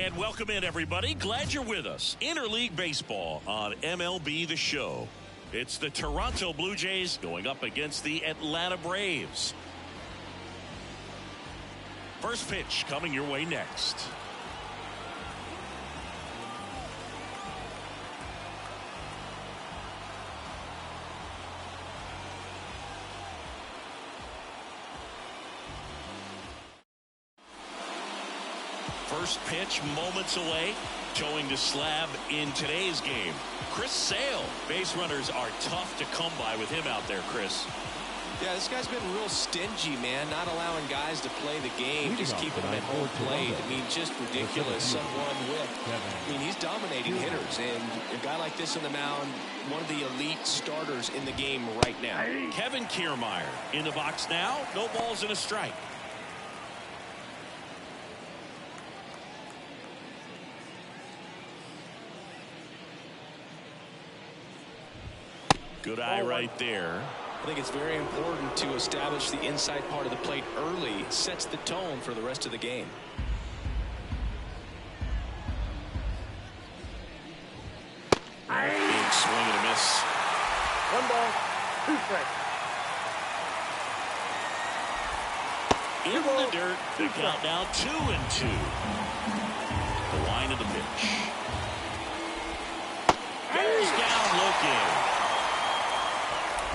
And welcome in, everybody. Glad you're with us. Interleague Baseball on MLB The Show. It's the Toronto Blue Jays going up against the Atlanta Braves. First pitch coming your way next. First pitch moments away, towing the slab in today's game. Chris Sale. Base runners are tough to come by with him out there, Chris. Yeah, this guy's been real stingy, man, not allowing guys to play the game, just keeping them at home plate. I mean, just ridiculous. Someone with, I mean, he's dominating hitters, and a guy like this on the mound, one of the elite starters in the game right now. Kevin Kiermaier in the box now. No balls and a strike. Good eye right there. I think it's very important to establish the inside part of the plate early. It sets the tone for the rest of the game. Big swing and a miss. 1 ball, 2 strikes. In the dirt. The count now 2-2. The line of the pitch. Goes down looking.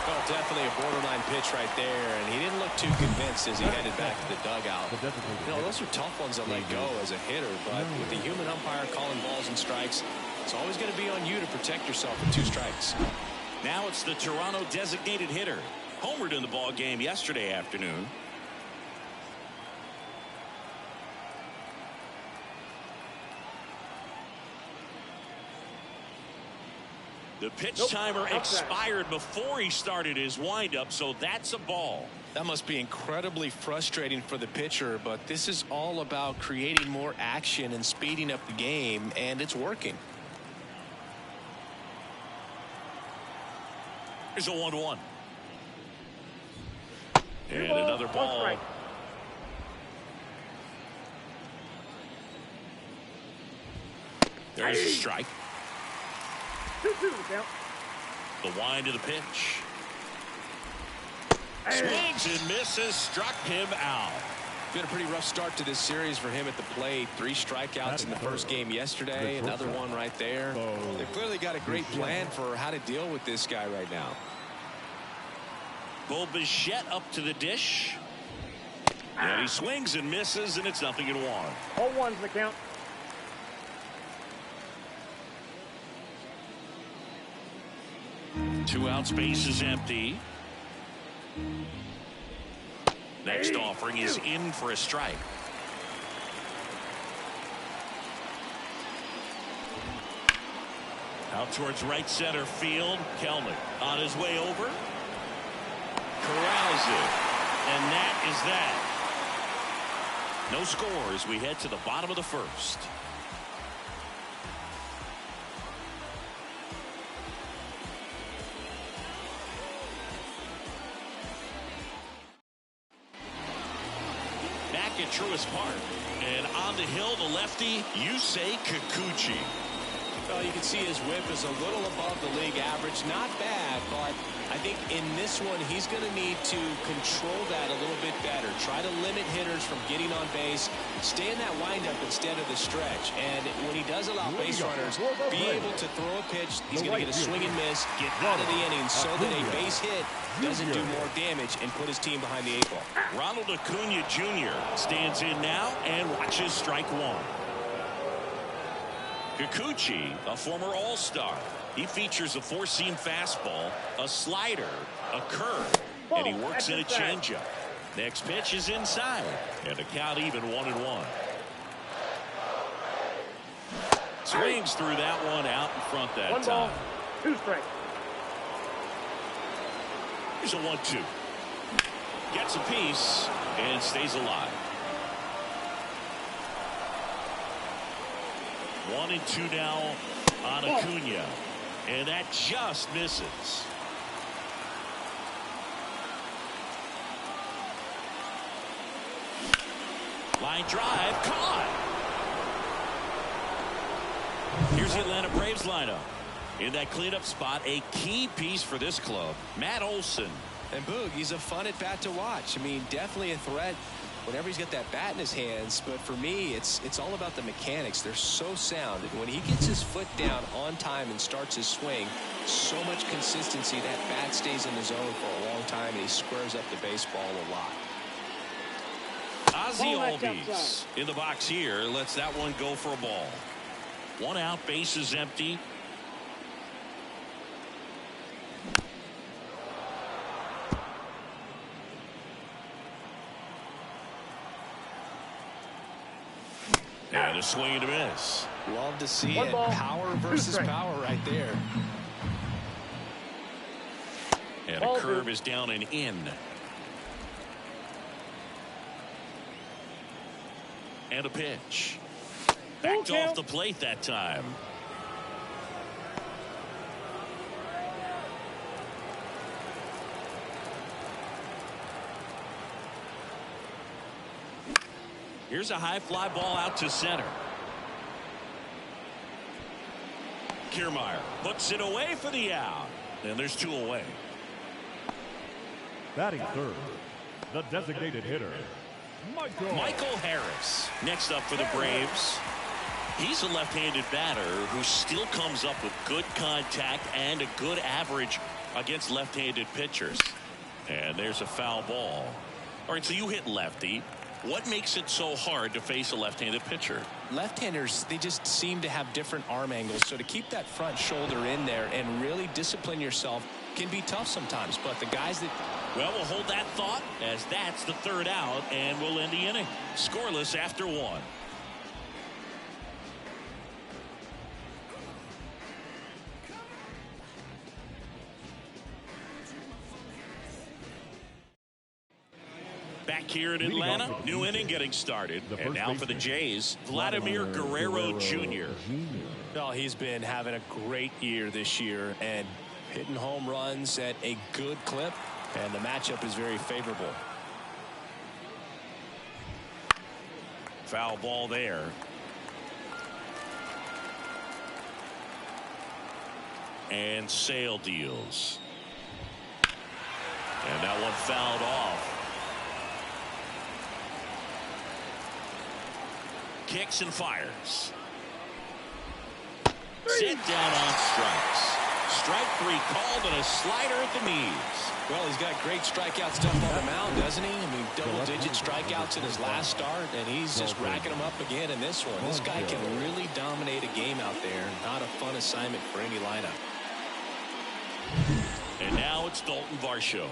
Oh, definitely a borderline pitch right there, and he didn't look too convinced as he headed back to the dugout. You know, those are tough ones to let go as a hitter, but with the human umpire calling balls and strikes, it's always going to be on you to protect yourself with 2 strikes. Now it's the Toronto designated hitter. Homered in the ball game yesterday afternoon. The pitch timer expired before he started his windup, so that's a ball. That must be incredibly frustrating for the pitcher, but this is all about creating more action and speeding up the game, and it's working. Here's a 1-1. And another ball. There's a strike. 2-2 count. The wind of the pitch. Swings and misses, struck him out. Been a pretty rough start to this series for him at the plate. 3 strikeouts in the first game yesterday. Another one right there. They've clearly got a great plan for how to deal with this guy right now. Bo Bichette up to the dish. And he swings and misses, and it's 0-1. All ones the count. 2 out, space is empty. Next offering is in for a strike. Out towards right center field. Kelnick on his way over. Corrals it. And that is that. No score as we head to the bottom of the first. Back at Truist Park. And on the hill, the lefty, Yusei Kikuchi. Well, you can see his whip is a little above the league average. Not bad, but I think in this one, he's going to need to control that a little bit better. Try to limit hitters from getting on base. Stay in that windup instead of the stretch. And when he does allow base runners, be able to throw a pitch, he's going to get a swing and miss, get out of the inning so that a base hit doesn't do more damage and put his team behind the 8 ball. Ronald Acuna Jr. stands in now and watches strike 1. Kikuchi, a former All-Star. He features a 4-seam fastball, a slider, a curve, and he works in a changeup. Next pitch is inside, and the count even 1-1. Swings through that one out in front that 1 time. ball, 2 strikes. Here's a 1-2. Gets a piece and stays alive. 1-2 now on Acuna, and that just misses. Line drive, caught. Here's the Atlanta Braves lineup. In that cleanup spot, a key piece for this club, Matt Olson. And Boog, he's a fun at bat to watch. I mean, definitely a threat whenever he's got that bat in his hands. But for me, it's all about the mechanics. They're so sound. And when he gets his foot down on time and starts his swing, so much consistency. That bat stays in the zone for a long time, and he squares up the baseball a lot. Ozzie Albies in the box here. Lets that one go for a ball. One out, base is empty. And a swing and a miss. Love to see it. Power versus power right there. And a curve is down and in. And a pitch. Backed off the plate that time. Here's a high fly ball out to center. Kiermaier puts it away for the out. And there's two away. Batting third, the designated hitter, Michael Harris. Next up for the Braves. He's a left-handed batter who still comes up with good contact and a good average against left-handed pitchers. And there's a foul ball. All right, so you hit lefty. What makes it so hard to face a left-handed pitcher? Left-handers, they just seem to have different arm angles. So to keep that front shoulder in there and really discipline yourself can be tough sometimes. But the guys that... Well, we'll hold that thought as that's the third out, and we'll end the inning. Scoreless after one. Back here in Atlanta, new inning getting started. And now for the Jays, Vladimir Guerrero Jr. Well, he's been having a great year this year and hitting home runs at a good clip, and the matchup is very favorable. Foul ball there. And Sale deals. And that one fouled off. Kicks and fires. Sit down on strikes. Strike three called and a slider at the knees. Well, he's got great strikeout stuff on the mound, doesn't he? I mean, double-digit strikeouts in his last start, and he's just racking them up again in this one. This guy can really dominate a game out there. Not a fun assignment for any lineup. And now it's Dalton Varsho.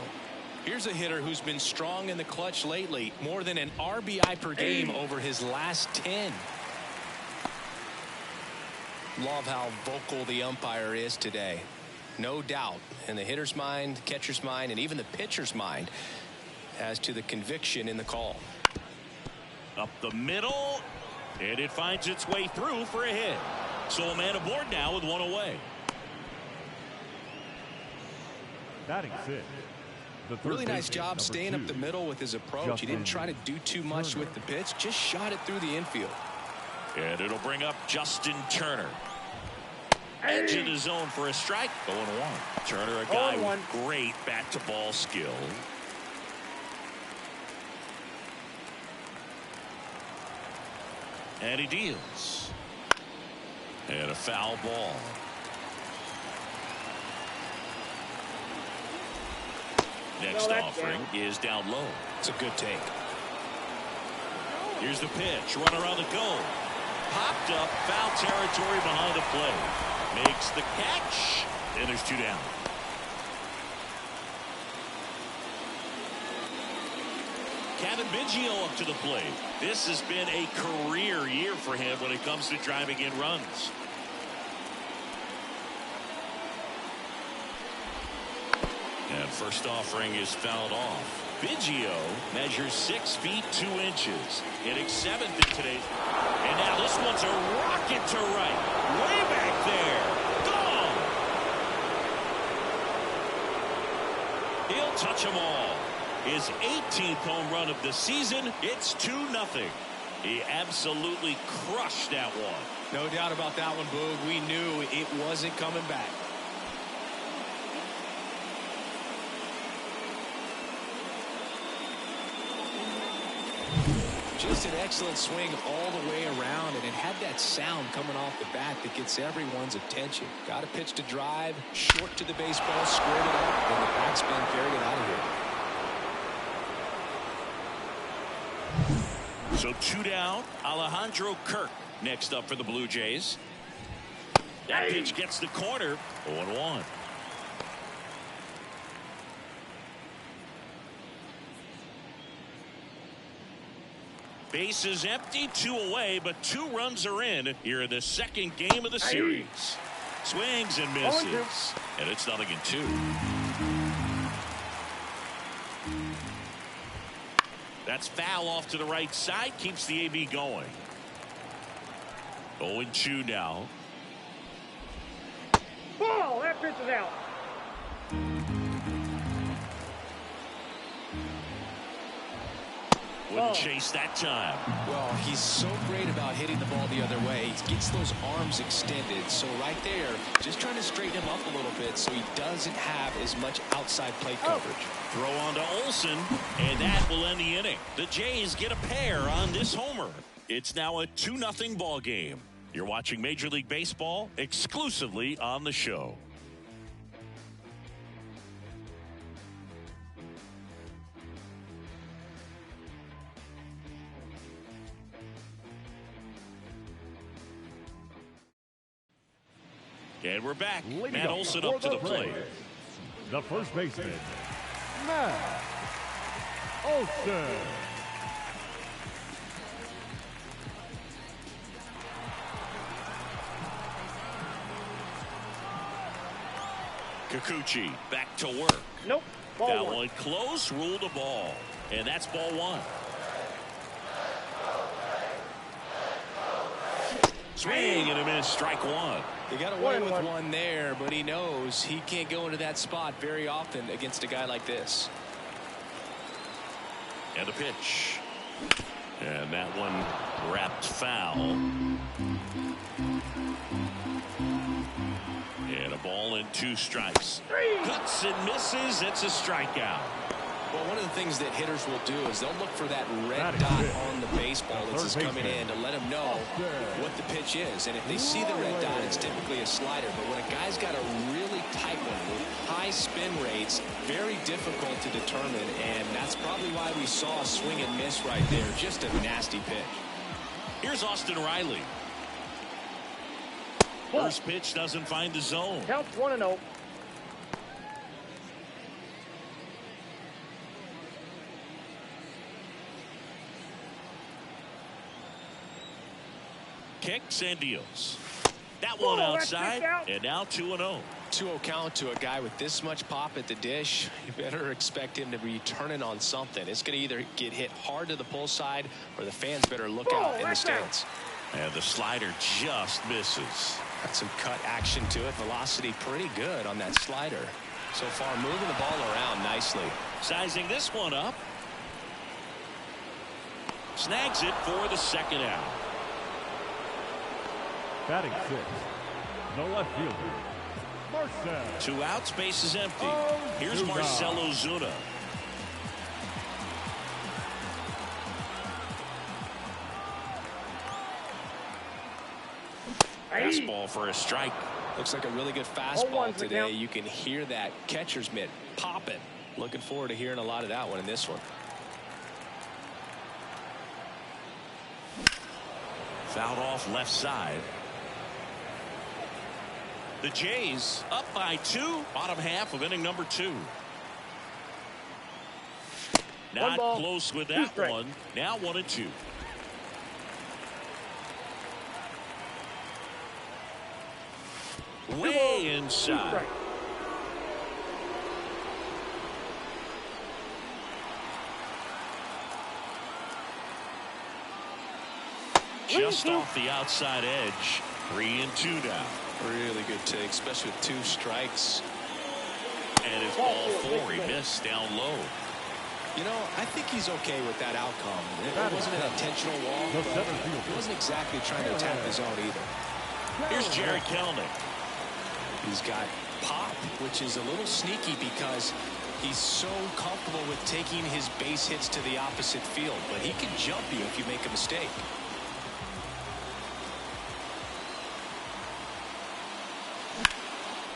Here's a hitter who's been strong in the clutch lately. More than an RBI per game over his last 10. Love how vocal the umpire is today. No doubt in the hitter's mind, catcher's mind, and even the pitcher's mind as to the conviction in the call. Up the middle, and it finds its way through for a hit. So a man aboard now with one away. batting fifth. Really nice job staying up the middle with his approach. He didn't try to do too much with the pitch, just shot it through the infield. And it'll bring up Justin Turner. Edge in the zone for a strike. 0-1. Turner, a guy with great bat-to-ball skill. And he deals. And a foul ball. Next offering is down low. It's a good take. Here's the pitch. Run around the goal. Popped up. Foul territory behind the plate. Makes the catch. And there's two down. Kevin Biggio up to the plate. This has been a career year for him when it comes to driving in runs. And first offering is fouled off. Biggio measures 6 feet 2 inches. Hitting 7th in today. And now this one's a rocket to right. Way back there. Gone. He'll touch them all. His 18th home run of the season. It's 2-0. He absolutely crushed that one. No doubt about that one, Boog. We knew it wasn't coming back. Just an excellent swing all the way around, and it had that sound coming off the bat that gets everyone's attention. Got a pitch to drive, short to the baseball, squared it up, and the backspin carried it out of here. So 2 down. Alejandro Kirk next up for the Blue Jays. That pitch gets the corner. 0-1. Base is empty, 2 away, but 2 runs are in here in the second game of the series. Swings and misses, and it's 0-2. That's foul off to the right side, keeps the AB going. 0-2 now. Ball, that pitch is out. Wouldn't chase that time. Well, he's so great about hitting the ball the other way. He gets those arms extended. So right there, just trying to straighten him up a little bit so he doesn't have as much outside plate coverage. Throw on to Olsen, and that will end the inning. The Jays get a pair on this homer. It's now a 2-0 ball game. You're watching Major League Baseball exclusively on the show. And we're back. Matt Olson up to the plate. The first baseman, Matt Olson. Kikuchi back to work. Nope. Ball That one. one close, ruled a ball. And that's ball 1. Swing and a miss, strike 1. He got away with one there, but he knows he can't go into that spot very often against a guy like this. And a pitch. And that one wrapped foul. And a ball and 2 strikes. Cuts and misses. It's a strikeout. Well, one of the things that hitters will do is they'll look for that red dot on the baseball that's coming in to let them know what the pitch is. And if they see the red dot, it's typically a slider. But when a guy's got a really tight one with high spin rates, very difficult to determine. And that's probably why we saw a swing and miss right there. Just a nasty pitch. Here's Austin Riley. First pitch doesn't find the zone. Counts 1-0. Kicks and deals. That one outside, and now 2-0. 2-0 count to a guy with this much pop at the dish. You better expect him to be turning on something. It's going to either get hit hard to the pull side, or the fans better look out in the stands. And the slider just misses. Got some cut action to it. Velocity pretty good on that slider. So far, moving the ball around nicely. Sizing this one up. Snags it for the second out. Batting 6th, the left fielder, Marcell. 2 outs, base is empty. Here's Marcell Ozuna. Fastball for a strike. Looks like a really good fastball today. You can hear that catcher's mitt popping. Looking forward to hearing a lot of that one in this one. Fouled off left side. The Jays up by 2, bottom half of inning number 2. Not close with that one. Now 1-2. Way inside. Just off the outside edge. 3-2 now. Really good take, especially with 2 strikes. And it's ball 4. He missed down low. You know, I think he's okay with that outcome. It wasn't an intentional walk, but he wasn't exactly trying to attack the zone either. Here's Jared Kelnick. He's got pop, which is a little sneaky because he's so comfortable with taking his base hits to the opposite field, but he can jump you if you make a mistake.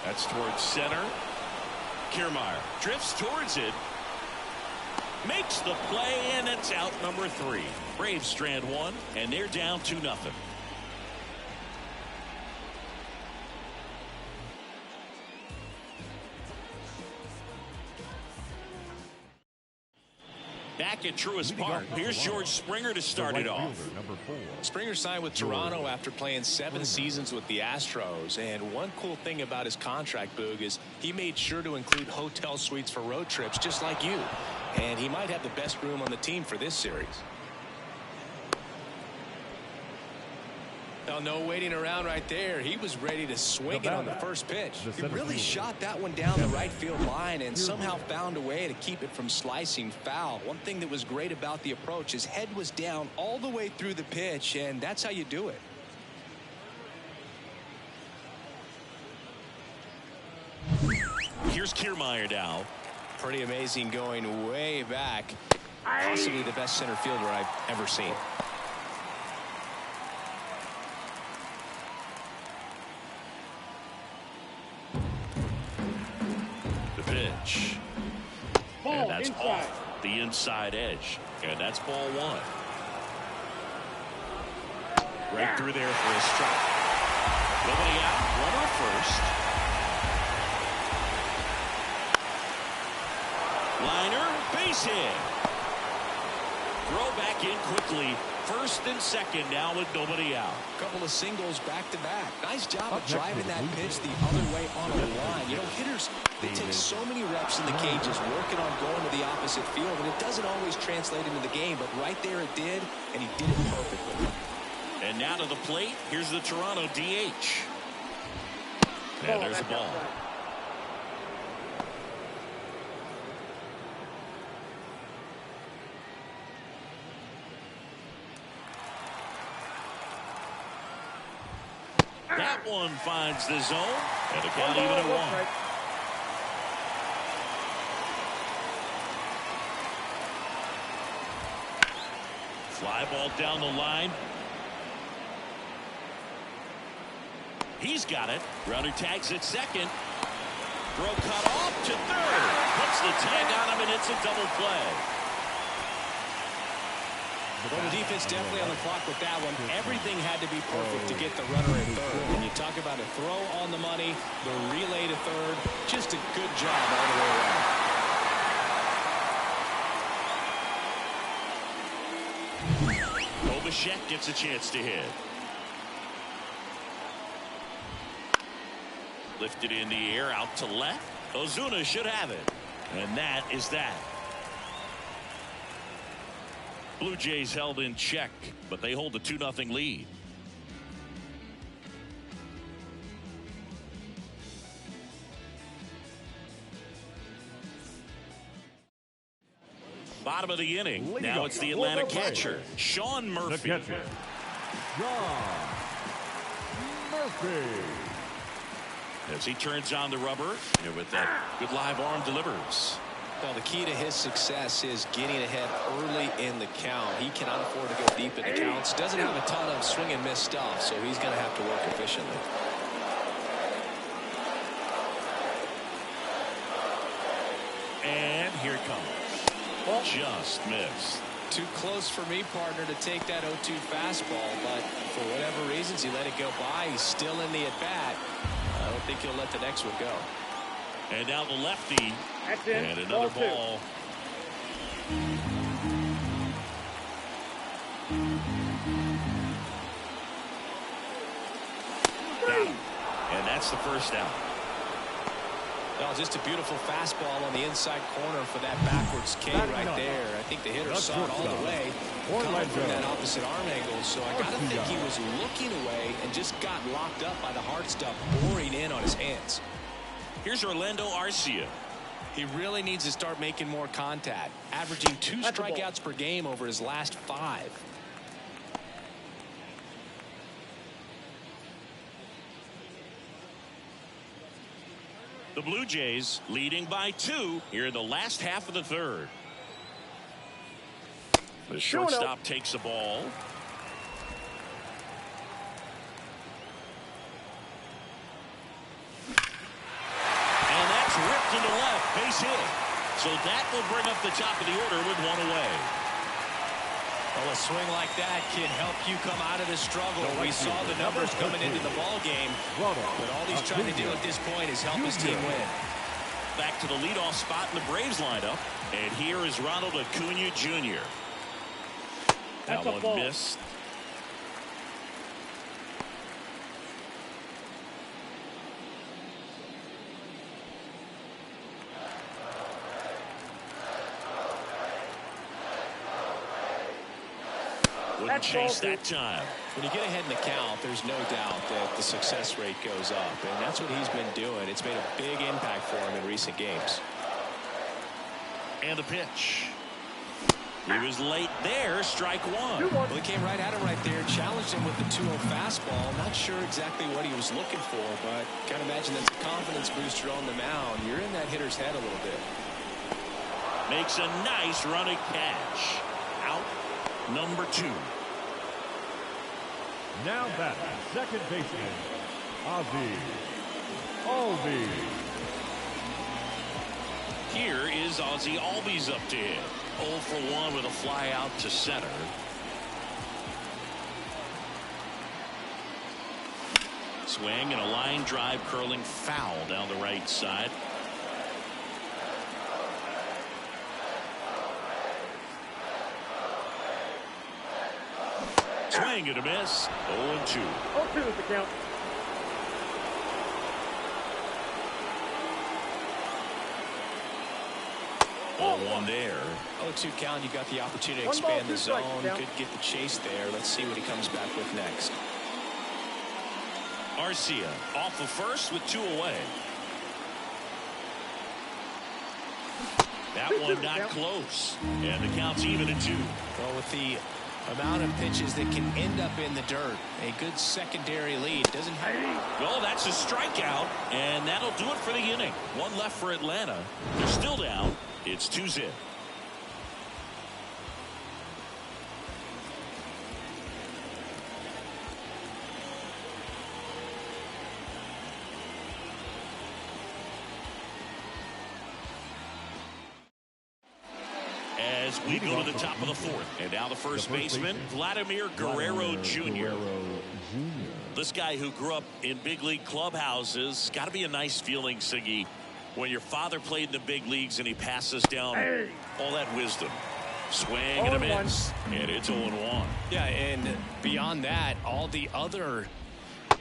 That's towards center. Kiermaier drifts towards it. Makes the play, and it's out number 3. Braves strand 1, and they're down 2-0. Back at Truist Park, here's George Springer to start it off. Springer signed with Toronto after playing 7 seasons with the Astros, and one cool thing about his contract, Boog, is he made sure to include hotel suites for road trips just like you, and he might have the best room on the team for this series. Now, no waiting around right there. He was ready to swing it on the first pitch. He really shot that one down the right field line and somehow found a way to keep it from slicing foul. One thing that was great about the approach, his head was down all the way through the pitch, and that's how you do it. Here's Kiermaier now. Pretty amazing, going way back. Possibly the best center fielder I've ever seen. And that's off the inside edge. And that's ball 1. Right through there for a strike. Nobody out. Runner first. Liner, base hit. Throw back in quickly. First and second now with nobody out. Couple of singles back to back. Nice job of driving that pitch the other way on the line. You know, hitters, they take so many reps in the cages working on going to the opposite field, and it doesn't always translate into the game, but right there it did, and he did it perfectly. And now to the plate, here's the Toronto DH. And there's the ball. That one finds the zone, and the count even at 1. Fly ball down the line. He's got it. Runner tags at second. Throw cut off to third. Puts the tag on him, and it's a double play. Well, the defense definitely on the clock with that one. Everything had to be perfect to get the runner at third. When you talk about a throw on the money, the relay to third, just a good job all the way around. Bichette gets a chance to hit. Lifted in the air out to left. Ozuna should have it. And that is that. Blue Jays held in check, but they hold a 2-0 lead. Bottom of the inning. Now it's the Atlanta catcher, Sean Murphy. The catcher, Sean Murphy. As he turns on the rubber, and with that good live arm delivers. Well, the key to his success is getting ahead early in the count. He cannot afford to go deep in the counts. Doesn't have a ton of swing and miss stuff, so he's going to have to work efficiently. And here it comes. Just missed. Too close for me, partner, to take that 0-2 fastball, but for whatever reasons, he let it go by. He's still in the at-bat. I don't think he'll let the next one go. And now the lefty. And another ball. Down. And that's the first out. Well, just a beautiful fastball on the inside corner for that backwards K right there. I think the hitter saw it all the way, coming from that opposite arm angle. So I got to think he was looking away and just got locked up by the hard stuff boring in on his hands. Here's Orlando Arcia. He really needs to start making more contact, averaging 2 strikeouts per game over his last 5. The Blue Jays leading by 2 here in the last half of the third. The shortstop takes the ball. And that's ripped into left, base hit. So that will bring up the top of the order with 1 away. Well, a swing like that can help you come out of the struggle. We saw the numbers coming into the ball game, but all he's trying to do at this point is help his team win. Back to the leadoff spot in the Braves lineup, and here is Ronald Acuna Jr. That one missed. Wouldn't chase that time. When you get ahead in the count, there's no doubt that the success rate goes up, and that's what he's been doing. It's made a big impact for him in recent games. And the pitch. He was late there, strike 1. Well, he came right at him right there, challenged him with the 2-0 fastball. Not sure exactly what he was looking for, but can't imagine that's a confidence booster on the mound. You're in that hitter's head a little bit. Makes a nice running catch. Out number 2. Now batting, second baseman, Ozzie Albies. Here is Ozzie Albies up to hit. 0 for 1 with a fly out to center. Swing and a line drive curling foul down the right side. Swing and a miss. 0-2. 0-2 is the count. One there. 0-2 count. You got the opportunity to expand the zone. Could get the chase there. Let's see what he comes back with next. Arcia off of first with 2 away. That one not close. And the count's even at 2. Well, with the amount of pitches that can end up in the dirt, a good secondary lead doesn't have. Well, that's a strikeout, and that'll do it for the inning. 1 left for Atlanta. They're still down. It's 2-0. As we go to the top of the 4th, and now the first baseman, Vladimir Guerrero Jr. This guy who grew up in big league clubhouses, got to be a nice feeling, Siggy, when your father played in the big leagues and he passes down all that wisdom. Swing and a miss, and it's 0-1. Yeah, and beyond that, all the other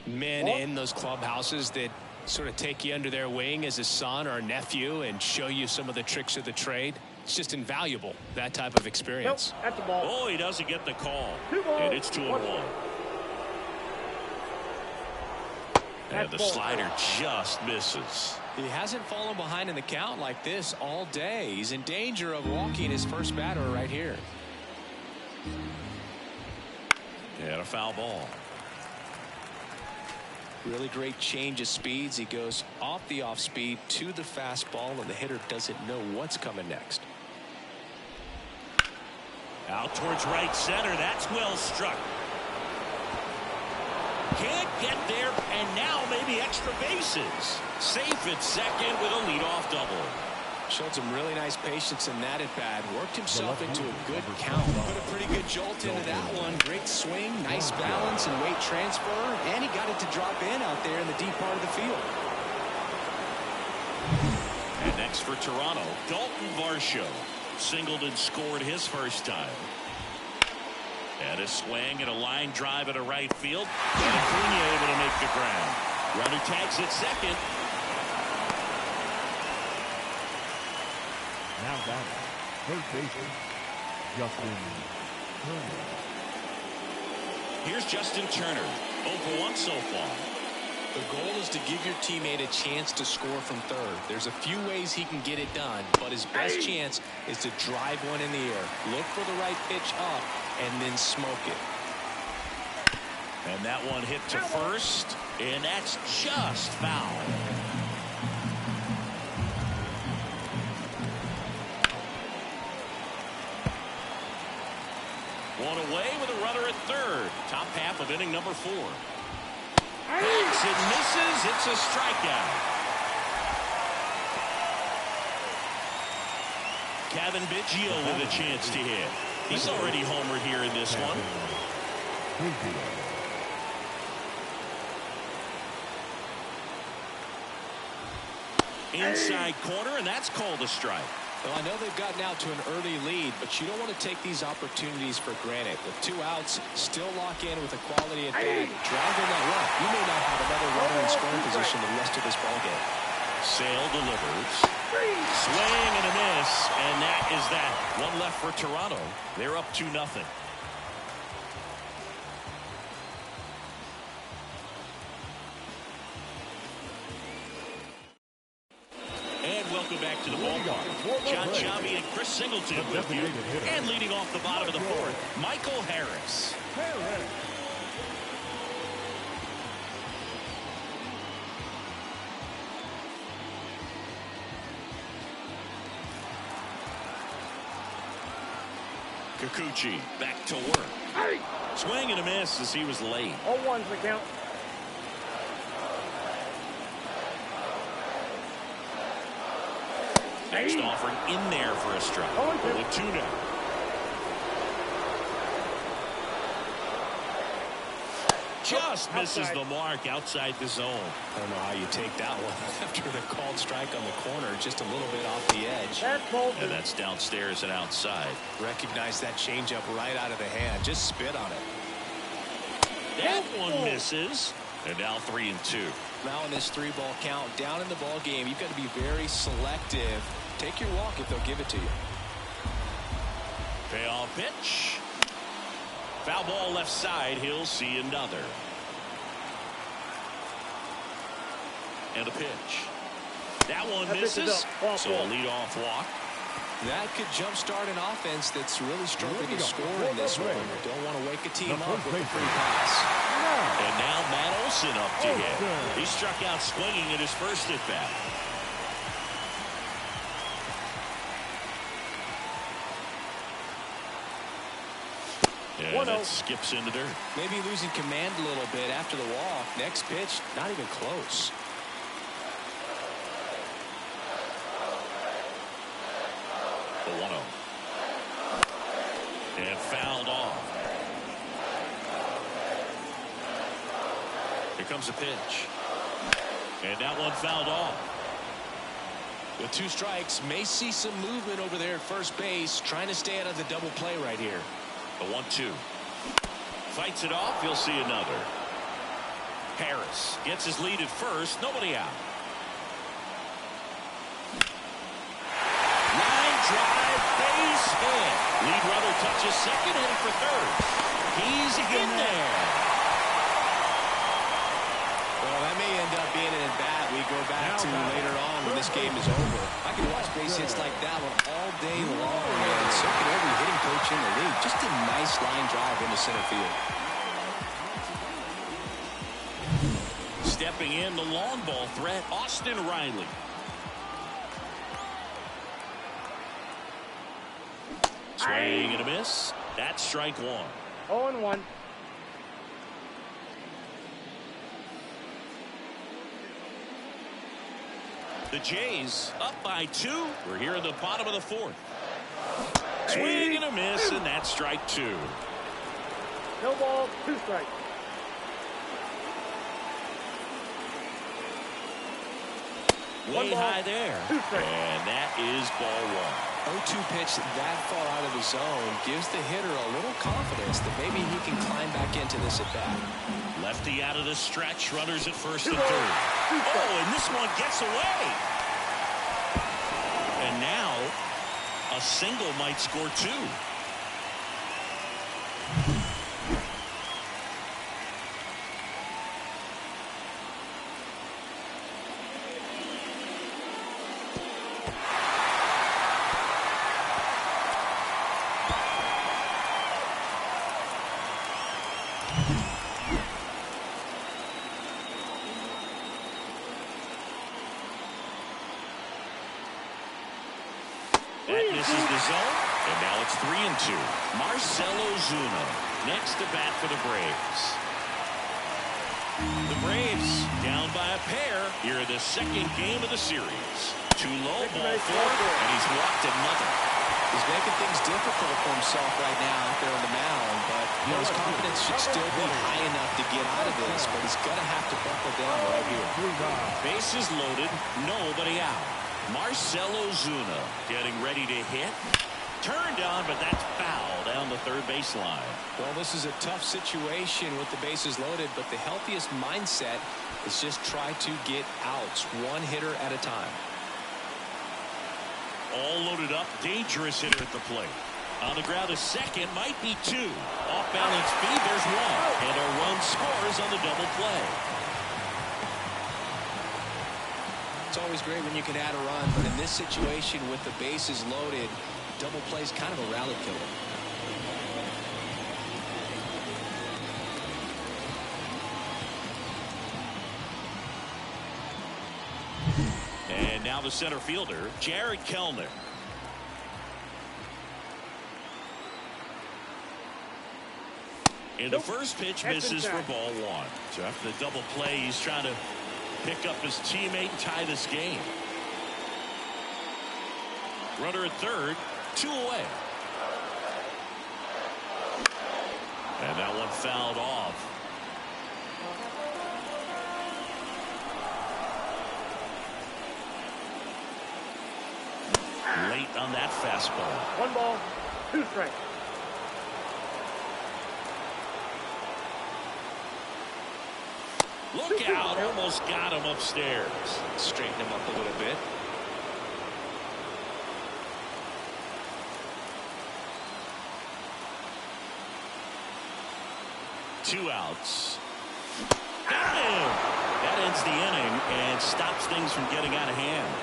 men in those clubhouses that sort of take you under their wing as a son or a nephew and show you some of the tricks of the trade. It's just invaluable, that type of experience. Nope, that's the ball. Oh, he doesn't get the call. 2 balls. And it's 2-1. And the slider just misses. He hasn't fallen behind in the count like this all day. He's in danger of walking his first batter right here. And a foul ball. Really great change of speeds. He goes off the off speed to the fastball, and the hitter doesn't know what's coming next. Out towards right center. That's well struck. Can't get there, and now maybe extra bases. Safe at second with a leadoff double. Showed some really nice patience in that at bat. Worked himself into a good count. Put a pretty good jolt into that one. Great swing, nice balance and weight transfer, and he got it to drop in out there in the deep part of the field. And next for Toronto, Dalton Varsho. Singled and scored his first time. And a swing and a line drive at a right field. And Acuna able to make the ground. Runner tags at second. Now batting, third baseman, Justin Turner. Here's Justin Turner. 0 for 1 so far. The goal is to give your teammate a chance to score from third. There's a few ways he can get it done, but his best chance is to drive one in the air. Look for the right pitch up and then smoke it. And that one hit to first, and that's just foul. One away with a runner at third. Top half of inning number 4. Hits and misses. It's a strikeout. Kevin Biggio with a chance to hit. He's already homered here in this one. Inside corner, and that's called a strike. Well, I know they've gotten out to an early lead, but you don't want to take these opportunities for granted. With 2 outs, still lock in with a quality at bat. Driving that run, you may not have another runner in scoring position the rest of this ballgame. Sale delivers. Swing and a miss, and that is that. One left for Toronto. They're up 2-0. Welcome back to the ballpark. John Sciambi and Chris Singleton with you. And leading off the bottom of the 4th, Michael Harris. Kikuchi back to work. Swing and a miss as he was late. 0-1's the count. Next offering in there for a strike. 0-2 now. Just misses the mark outside the zone. I don't know how you take that one after the called strike on the corner, just a little bit off the edge. And that's downstairs and outside. Recognize that changeup right out of the hand. Just spit on it. That one misses. And now 3-2. Now in this 3-ball count, down in the ball game, you've got to be very selective. Take your walk if they'll give it to you. Payoff pitch. Foul ball left side. He'll see another. And a pitch. That one misses. So a leadoff walk. That could jumpstart an offense that's really struggling to score in this one. Don't want to wake a team up with a free pass. And now Matt Olson up to hit. He struck out swinging at his first at bat. And that skips into dirt. Maybe losing command a little bit after the walk. Next pitch, not even close. The 1-0. And fouled off. Here comes a pitch. And that one fouled off. With 2 strikes, may see some movement over there at first base, trying to stay out of the double play right here. The 1-2. Fights it off. You'll see another. Harris gets his lead at first. Nobody out. Line drive, base hit. Lead runner touches second, heading for third. He's in there. Well, that may end up being an at-bat we go back to later on when this game is over. I can watch base hits like that one all day long, and so can every hitting coach in the league. Just a nice line drive into center field. Stepping in, the long ball threat, Austin Riley. Swing and a miss. That's strike 1. 0-1. The Jays up by 2. We're here in the bottom of the 4th. Swing and a miss, and that's strike 2. No ball, 2 strikes. Way high there. And that is ball 1. 0-2 pitch that far out of the zone gives the hitter a little confidence that maybe he can climb back into this at bat. Lefty out of the stretch, runners at first and third. Oh, and this one gets away. And now a single might score 2. That misses the zone, and now it's 3-2. Marcell Ozuna next to bat for the Braves. The Braves down by a pair here in the second game of the series. Too low, ball four, and he's walked another. He's making things difficult for himself right now out there on the mound, but his confidence should still be high enough to get out of this, but he's going to have to buckle down right here. Bases loaded, nobody out. Marcell Ozuna getting ready to hit. Turned on, but that's foul down the third baseline. Well, this is a tough situation with the bases loaded, but the healthiest mindset is just try to get outs, one hitter at a time. All loaded up, dangerous hitter at the plate. On the ground, a second, might be two. Off balance speed, there's one. And a run scores on the double play. It's always great when you can add a run, but in this situation with the bases loaded, double play is kind of a rally killer. And now the center fielder, Jared Kellner. And the first pitch misses for ball one. So after the double play, he's trying to pick up his teammate and tie this game. Runner at third, 2 away. And that one fouled off. Late on that fastball. 1 ball, 2 strikes. Look out, almost got him upstairs. Straighten him up a little bit. Two outs. Got him. That ends the inning and stops things from getting out of hand.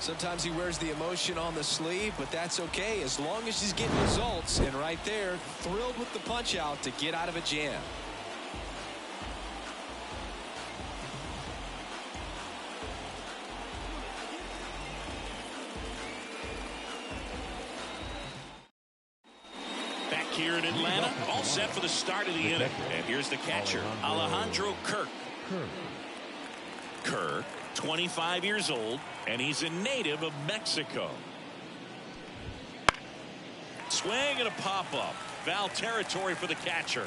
Sometimes he wears the emotion on the sleeve, but that's okay as long as he's getting results. And right there, thrilled with the punch out to get out of a jam. Back here in Atlanta, all set for the start of the inning. And here's the catcher, Alejandro Kirk. Kirk, 25 years old, and he's a native of Mexico. Swing and a pop-up. Foul territory for the catcher.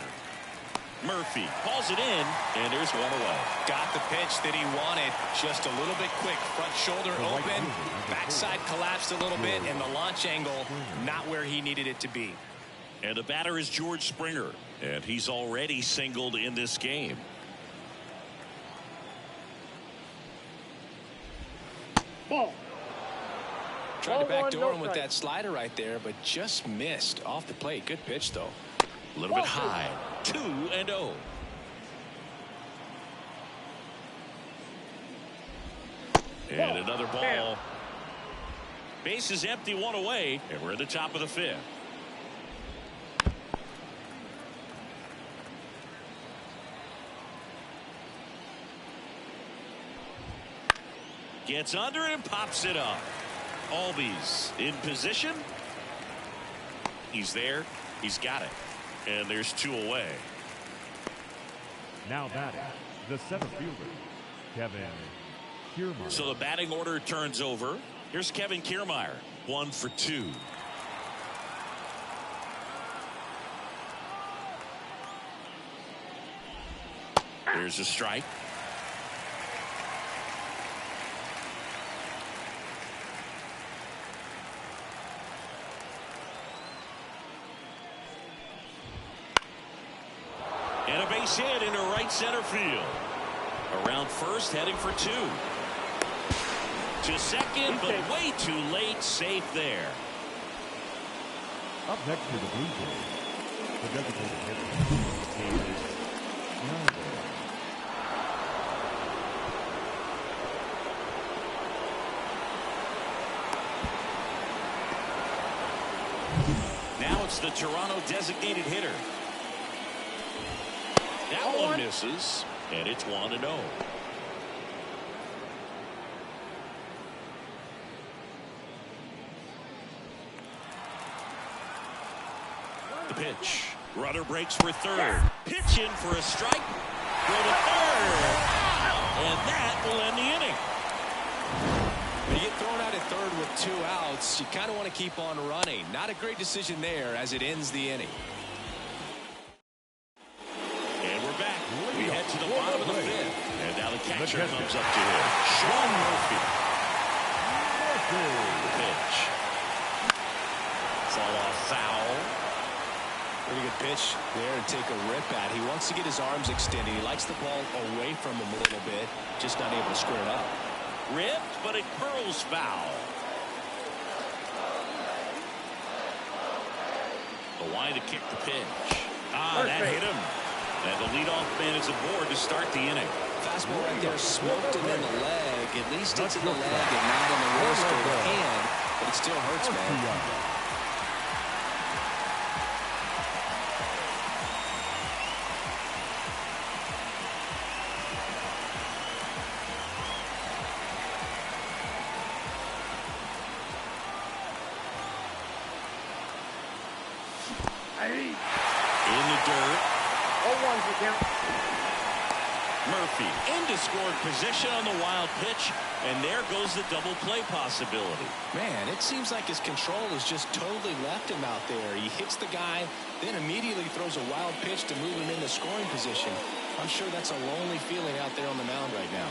Murphy calls it in, and there's one away. Got the pitch that he wanted, just a little bit quick. Front shoulder open, backside collapsed a little bit, and the launch angle not where he needed it to be. And the batter is George Springer, and he's already singled in this game. Ball. Tried to backdoor him with that slider right there, but just missed off the plate. Good pitch, though. A little bit high. 2-0. And another ball. Base is empty, one away, and we're at the top of the fifth. Gets under it and pops it up. Albies in position. He's there. He's got it. And there's 2 away. Now batting, the center fielder, Kevin Kiermaier. So the batting order turns over. Here's Kevin Kiermaier, 1 for 2. There's a strike. And a base hit into right center field. Around first, heading for 2. To second, but way too late. Safe there. Up next to the Blue Jays, the designated hitter is Now it's the Toronto designated hitter. That one misses, and it's 1-0. pitch. Runner breaks for third. Pitch in for a strike. Go to third. And that will end the inning. When you get thrown out at third with 2 outs, you kind of want to keep on running. Not a great decision there as it ends the inning. And we're back. We head to the bottom of the 5th. And now the catcher comes up to him. Sean Murphy. The pitch. Fall off foul. Pretty good pitch there to take a rip at. He wants to get his arms extended. He likes the ball away from him a little bit. Just not able to square it up. Ripped, but it curls foul. The line to kick the pitch. That hit him. And the leadoff man is aboard to start the inning. Fastball right there, smoked him in the leg. At least it's in the leg and not in the wrist or the hand, but it still hurts, man. In the dirt. 0-1's the count. Murphy into scored position on the wild pitch, and there goes the double play possibility. Man, it seems like his control is just totally left him out there. He hits the guy, then immediately throws a wild pitch to move him into scoring position. I'm sure that's a lonely feeling out there on the mound right now.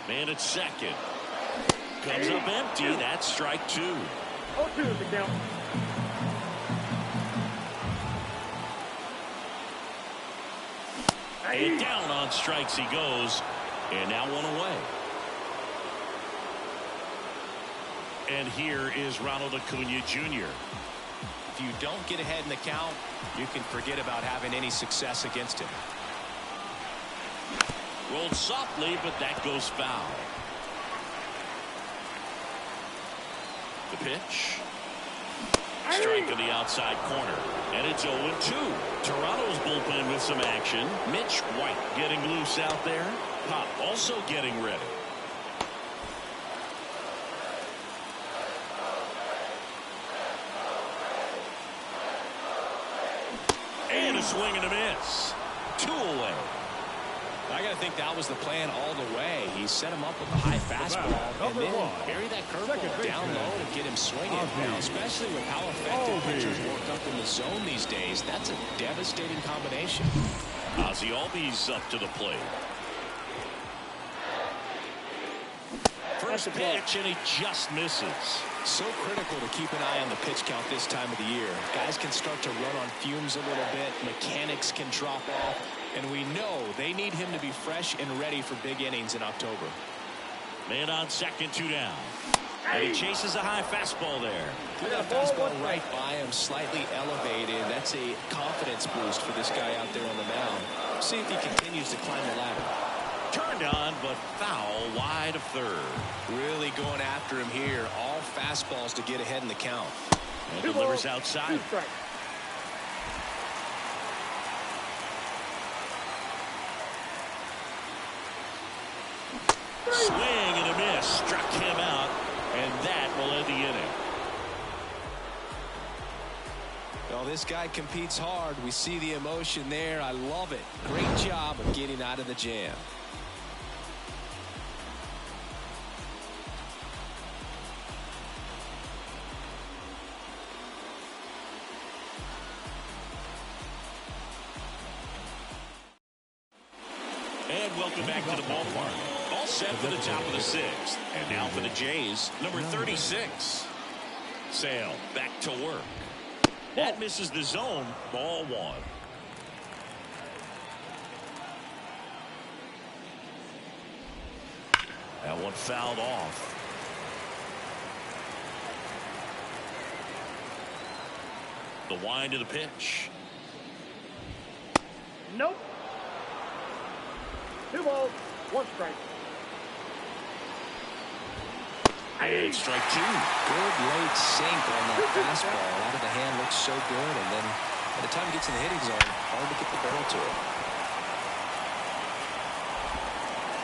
Man at second. Comes up empty. That's strike 2. 0-2's the count. And down on strikes he goes. And now 1 away. And here is Ronald Acuna Jr. If you don't get ahead in the count, you can forget about having any success against him. Rolled softly, but that goes foul. The pitch. Strike on the outside corner. And it's 0-2. Toronto's bullpen with some action. Mitch White getting loose out there. Pop also getting ready. And a swing and a miss. 2 away. I got to think that was the plan all the way. He set him up with the high fastball and then bury that curveball down low to get him swinging. Now, especially with how effective pitchers work up in the zone these days, that's a devastating combination. Ozzie Albies up to the plate. First pitch, and he just misses. So critical to keep an eye on the pitch count this time of the year. Guys can start to run on fumes a little bit. Mechanics can drop off. And we know they need him to be fresh and ready for big innings in October. Man on second, 2 down. And he chases a high fastball there. That fastball right by him, slightly elevated. That's a confidence boost for this guy out there on the mound. See if he continues to climb the ladder. Turned on, but foul wide of third. Really going after him here. All fastballs to get ahead in the count. And delivers outside. 2 strikes. Swing and a miss. Struck him out, and that will end the inning. Well, this guy competes hard. We see the emotion there. I love it. Great job of getting out of the jam. And welcome back to the ballpark. All set for the top of the 6th. And now for the Jays, number 36. Sale back to work. That misses the zone. Ball 1. That one fouled off. The wind of the pitch. Nope. 2 balls, 1 strike. And strike 2. Good late sink on that fastball. Out of the hand looks so good, and then by the time it gets in the hitting zone, hard to get the barrel to it.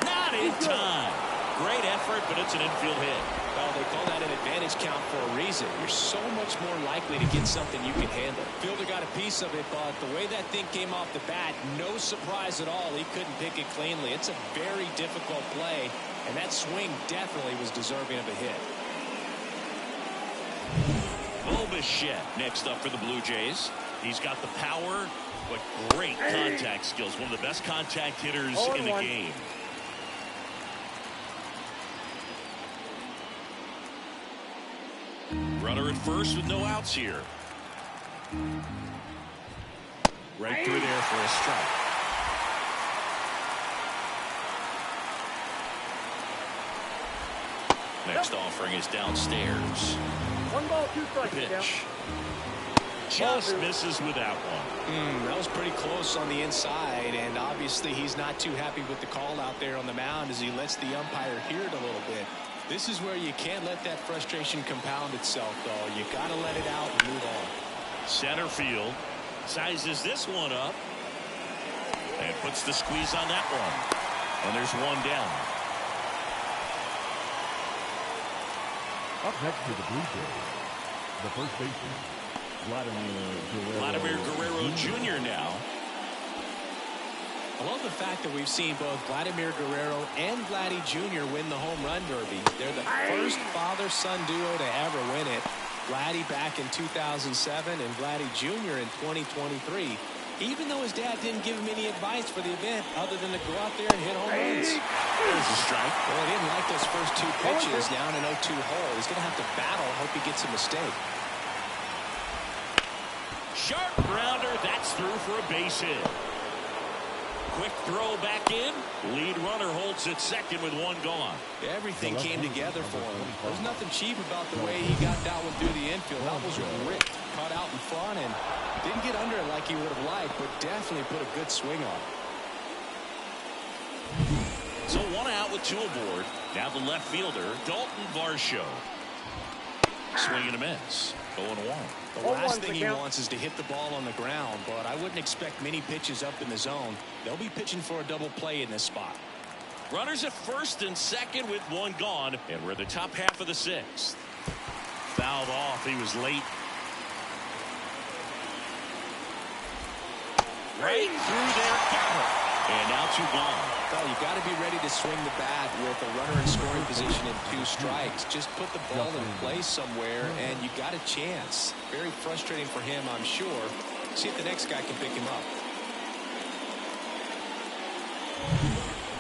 Not in time. great effort, but it's an infield hit. Well, they call that an advantage count for a reason. You're so much more likely to get something you can handle. Fielder got a piece of it, but the way that thing came off the bat, no surprise at all. He couldn't pick it cleanly. It's a very difficult play, and that swing definitely was deserving of a hit. Next up for the Blue Jays. He's got the power, but great contact skills. One of the best contact hitters in the game. Runner at first with no outs here. Right through there for a strike. Next offering is downstairs. 1 ball, 2 strikes. Pitch. Just misses with that one. That was pretty close on the inside, and obviously he's not too happy with the call out there on the mound as he lets the umpire hear it a little bit. This is where you can't let that frustration compound itself, though. You got to let it out and move on. Center field sizes this one up and puts the squeeze on that one. And there's one down. Up next to the Blue Jays, the first baseman, Vladimir Guerrero Jr. now. I love the fact that we've seen both Vladimir Guerrero and Vladdy Jr. win the home run derby. They're the first father-son duo to ever win it. Vladdy back in 2007 and Vladdy Jr. in 2023. Even though his dad didn't give him any advice for the event other than to go out there and hit home runs. There's a strike. Well, he didn't like those first 2 pitches down an 0-2 hole. He's going to have to battle. Hope he gets a mistake. Sharp grounder. That's through for a base hit. Quick throw back in. Lead runner holds at second with 1 gone. Everything came together for him. There's nothing cheap about the way he got that one through the infield. That was ripped, cut out in front, and didn't get under it like he would have liked, but definitely put a good swing on. So 1 out with 2 aboard. Now the left fielder, Dalton Varsho. Swing and a miss. 0-1. The last thing he wants is to hit the ball on the ground, but I wouldn't expect many pitches up in the zone. They'll be pitching for a double play in this spot. Runners at first and second with 1 gone, and we're the top half of the 6th. Fouled off. He was late. Right through there. Got it. And now 2 gone. Well, you got to be ready to swing the bat with a runner in scoring position and 2 strikes. Just put the ball in play somewhere, and you got a chance. Very frustrating for him, I'm sure. See if the next guy can pick him up.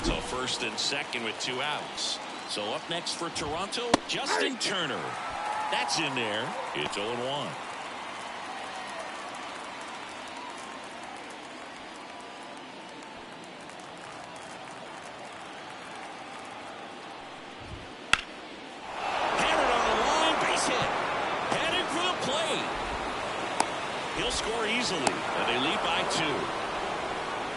So first and second with 2 outs. So up next for Toronto, Justin Turner. That's in there. It's 0-1. Score easily, and they lead by 2.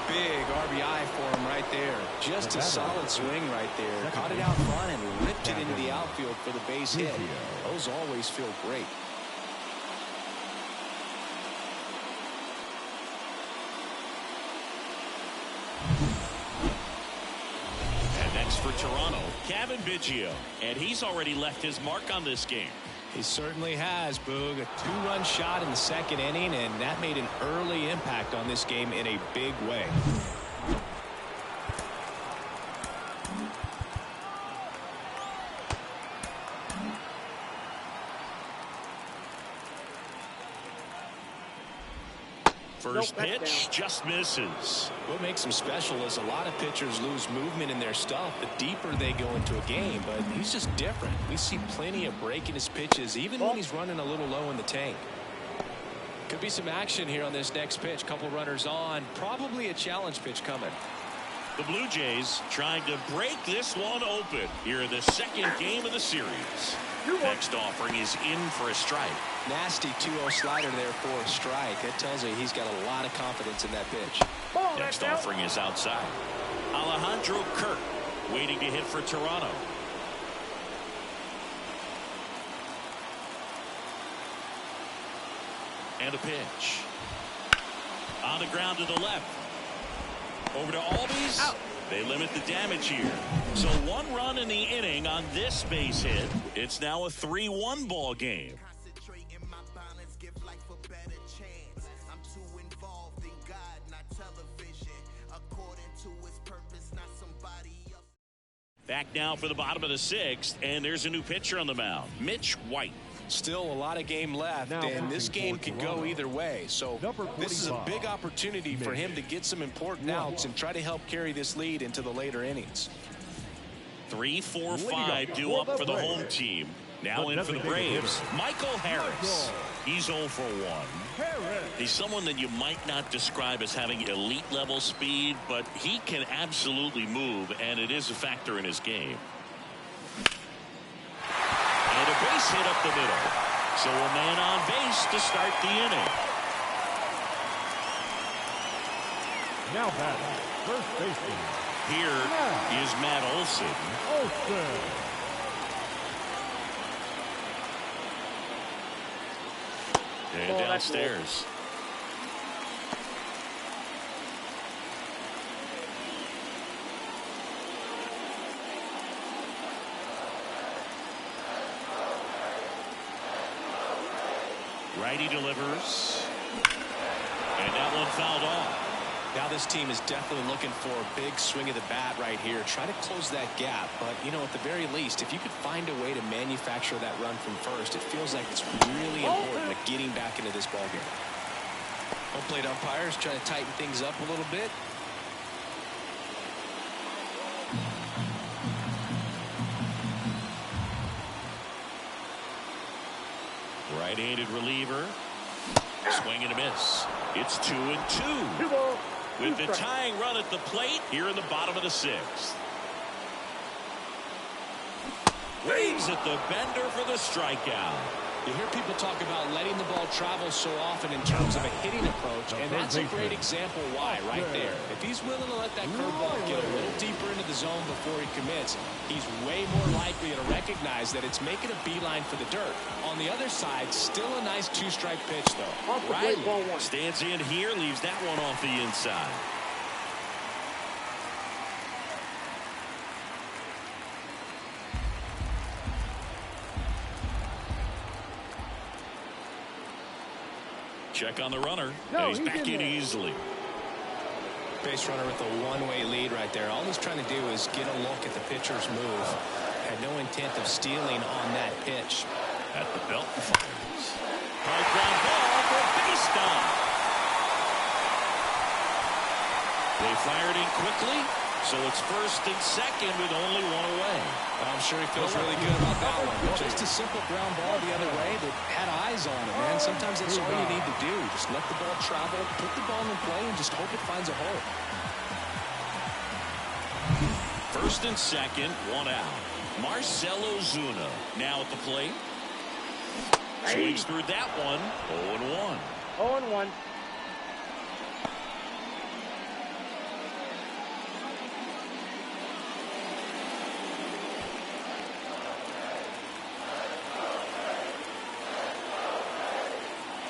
Big RBI for him right there. Just a solid swing right there. Caught it out front and ripped it into the outfield for the base hit. Those always feel great. And next for Toronto, Kevin Biggio, and he's already left his mark on this game. He certainly has, Boog. A 2-run shot in the 2nd inning, and that made an early impact on this game in a big way. First pitch just misses. What makes him special is a lot of pitchers lose movement in their stuff the deeper they go into a game, but he's just different. We see plenty of break in his pitches, even when he's running a little low in the tank. Could be some action here on this next pitch. Couple runners on. Probably a challenge pitch coming. The Blue Jays trying to break this one open here in the 2nd game of the series. Next offering is in for a strike. Nasty 2-0 slider there for a strike. That tells you he's got a lot of confidence in that pitch. Next offering is outside. Alejandro Kirk waiting to hit for Toronto. And a pitch. On the ground to the left. Over to Albies. They limit the damage here. So 1 run in the inning on this base hit. It's now a 3-1 ball game. Back now for the bottom of the 6th, and there's a new pitcher on the mound, Mitch White. Still a lot of game left, and this game could go either way. So this is a big opportunity for him to get some important outs and try to help carry this lead into the later innings. 3, 4, 5 due up for the home team. Now in for the Braves, Michael Harris. He's 0 for 1. He's someone that you might not describe as having elite level speed, but he can absolutely move, and it is a factor in his game. And a base hit up the middle. So a man on base to start the inning. Now batting, first baseman. Here is Matt Olson. And downstairs. Righty delivers. And that one fouled off. Now this team is definitely looking for a big swing of the bat right here. Try to close that gap. But, you know, at the very least, if you could find a way to manufacture that run from first, it feels like it's really important at getting back into this ballgame. Home plate umpires trying to tighten things up a little bit. Right-handed reliever. Swing and a miss. It's 2-2. With the tying run at the plate here in the bottom of the 6th. Waves at the bender for the strikeout. You hear people talk about letting the ball travel so often in terms of a hitting approach, and that's a great example why right there. If he's willing to let that curveball get a little deeper into the zone before he commits, he's way more likely to recognize that it's making a beeline for the dirt. On the other side, still a nice 2-strike pitch, though. Right. Stands in here, leaves that one off the inside. Check on the runner. And he's back in easily. Base runner with a one-way lead right there. All he's trying to do is get a look at the pitcher's move. Had no intent of stealing on that pitch. At the belt, fires. High ground ball for a base stop. They fired in quickly, so it's first and second with only one away. I'm sure he feels really good about that one. Just a simple ground ball the other way that had eyes on it, man. Sometimes that's all you need to do. Just let the ball travel, put the ball in play, and just hope it finds a hole. First and second, one out. Marcelo Zuna now at the plate. Swings through that one. 0-1. 0-1.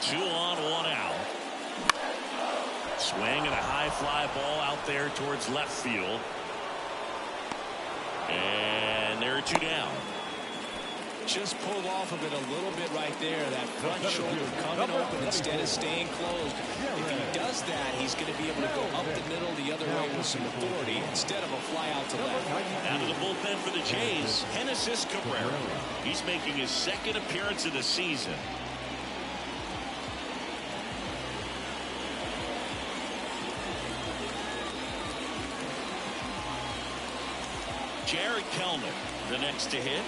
Two on, one out. Swing and a high fly ball out there towards left field. And there are 2 down. Just pulled off of it a little bit right there. That front shoulder coming open instead of staying closed. If he does that, he's going to be able to go up the middle the other way with some authority instead of a fly out to left. Out of the bullpen for the Jays, Genesis Cabrera. He's making his 2nd appearance of the season. Jared Kelnick, the next to hit.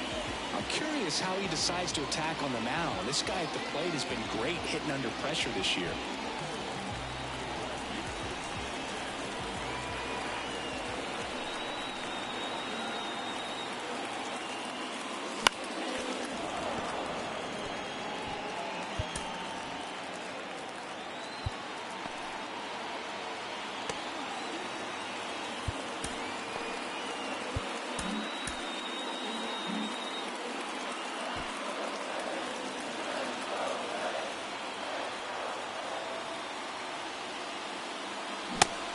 I'm curious how he decides to attack on the mound. This guy at the plate has been great hitting under pressure this year.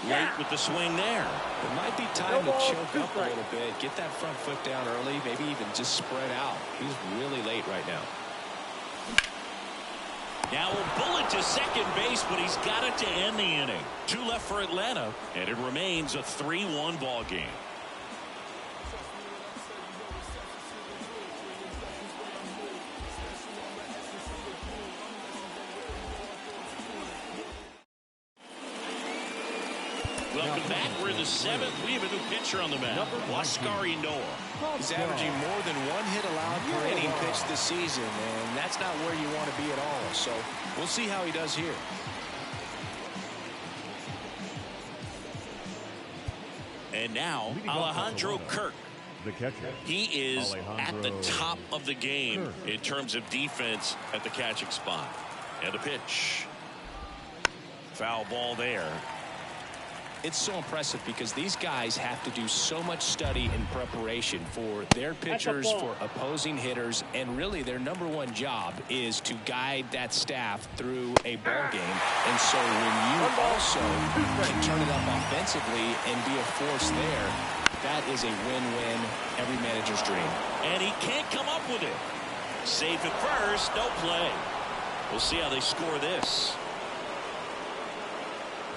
Late with the swing there. It might be time to choke up a little bit, get that front foot down early, maybe even just spread out. He's really late right now. Now a bullet to second base, but he's got it to end the inning. 2 left for Atlanta, and it remains a 3-1 ball game. Welcome back. We're in the 7th. We have a new pitcher on the mound, Waskari Noah. He's averaging more than 1 hit allowed per inning pitched this season, and that's not where you want to be at all. So we'll see how he does here. And now Alejandro Kirk. The catcher. He is at the top of the game in terms of defense at the catching spot. And a pitch. Foul ball there. It's so impressive because these guys have to do so much study and preparation for their pitchers, for opposing hitters, and really their #1 job is to guide that staff through a ball game. And so when you also can turn it up offensively and be a force there, that is a win-win, every manager's dream. And he can't come up with it. Safe at first, no play. We'll see how they score this.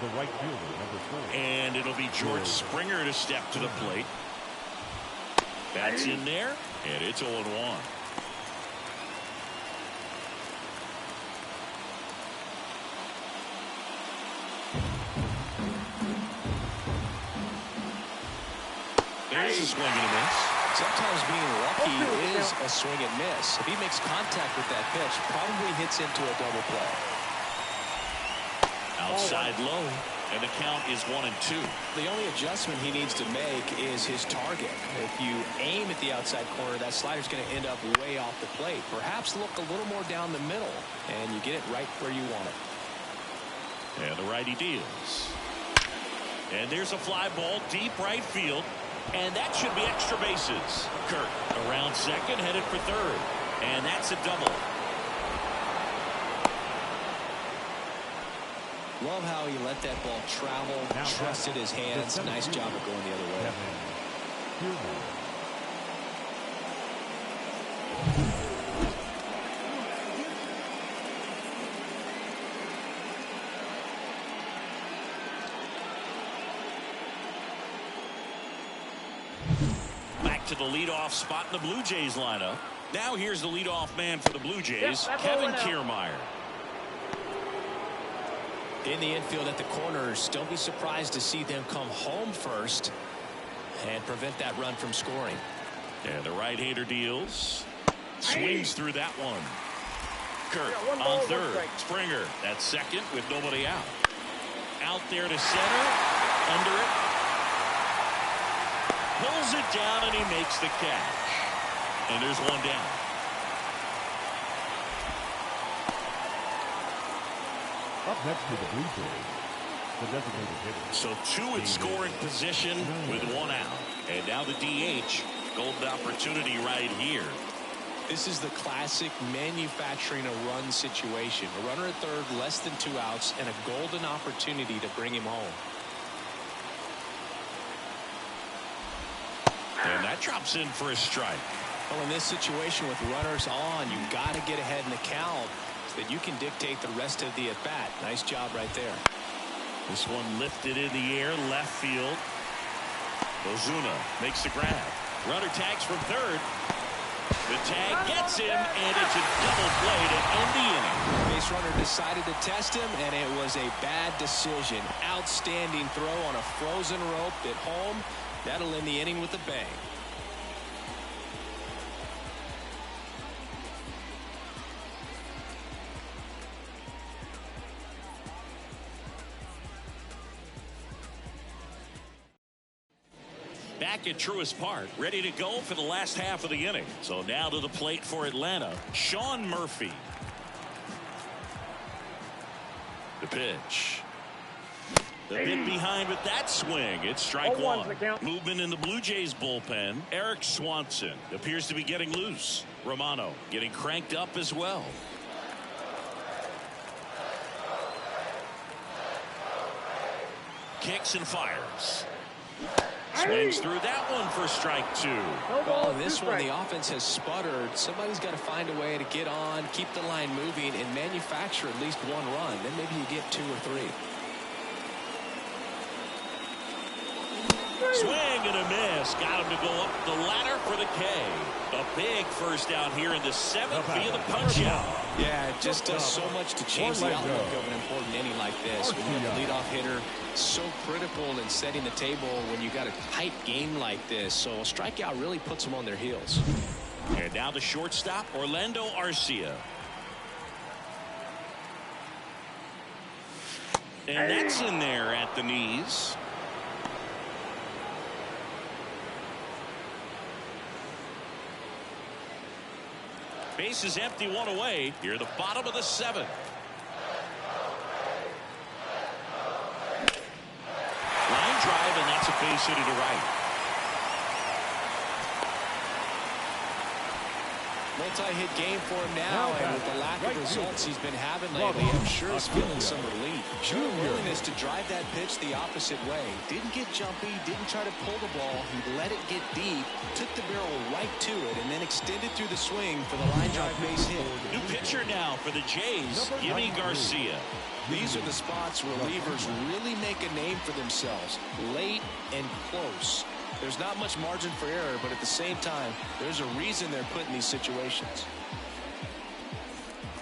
The right fielder, #4. And it'll be George Springer to step to the plate. That's in there, and it's 0-1. There's a swing and a miss. Sometimes being lucky is a swing and miss. If he makes contact with that pitch, probably hits into a double play. Outside low, and the count is 1-2. The only adjustment he needs to make is his target. If you aim at the outside corner, that slider's going to end up way off the plate. Perhaps look a little more down the middle, and you get it right where you want it. And the righty deals. And there's a fly ball deep right field, and that should be extra bases. Kirk around second, headed for third, and that's a double. Love how he let that ball travel, trusted his hands. Nice job of going the other way. Back to the leadoff spot in the Blue Jays lineup. Now here's the leadoff man for the Blue Jays, Kevin Kiermaier. In the infield at the corners, don't be surprised to see them come home first and prevent that run from scoring. And the right-hander deals. Swings through that one. Kirk on third. Springer at second with nobody out. Out there to center. Under it. Pulls it down and he makes the catch. And there's one down. Up next to the Blue Jays, the designated hitter. So 2 in scoring position with 1 out. And now the DH. Golden opportunity right here. This is the classic manufacturing a run situation. A runner at third, less than 2 outs, and a golden opportunity to bring him home. And that drops in for a strike. Well, in this situation with runners on, you've got to get ahead in the count so that you can dictate the rest of the at-bat. Nice job right there. This one lifted in the air, left field. Ozuna makes the grab. Runner tags from third. The tag gets him, and it's a double play to end the inning. Base runner decided to test him, and it was a bad decision. Outstanding throw on a frozen rope at home. That'll end the inning with a bang. Back at Truist Park, ready to go for the last half of the inning. So now to the plate for Atlanta, Sean Murphy. The pitch. The bit behind with that swing. It's strike one. Movement in the Blue Jays bullpen. Eric Swanson appears to be getting loose. Romano getting cranked up as well. kicks and fires. Swings through that one for strike 2. Well, this one, the offense has sputtered. Somebody's got to find a way to get on, keep the line moving, and manufacture at least one run. Then maybe you get 2 or 3. Swing and a miss. Got him to go up the ladder for the K. A big first out here in the 7th via the punch out. Yeah, it just does so much to change the outlook of an important inning like this. When you have the leadoff hitter, so critical in setting the table when you got a tight game like this. So a strikeout really puts them on their heels. And now the shortstop, Orlando Arcia. And that's in there at the knees. Base is empty, 1 away. Here the bottom of the 7th. Line drive, and that's a base hit to right. Multi-hit game for him now, and with the lack of results he's been having lately, I'm sure he's feeling some relief. Showed a willingness to drive that pitch the opposite way. Didn't get jumpy, didn't try to pull the ball. He let it get deep, took the barrel right to it, and then extended through the swing for the line drive base hit. New pitcher now for the Jays, Yimi Garcia. These are the spots relievers really make a name for themselves, late and close. There's not much margin for error, but at the same time, there's a reason they're put in these situations.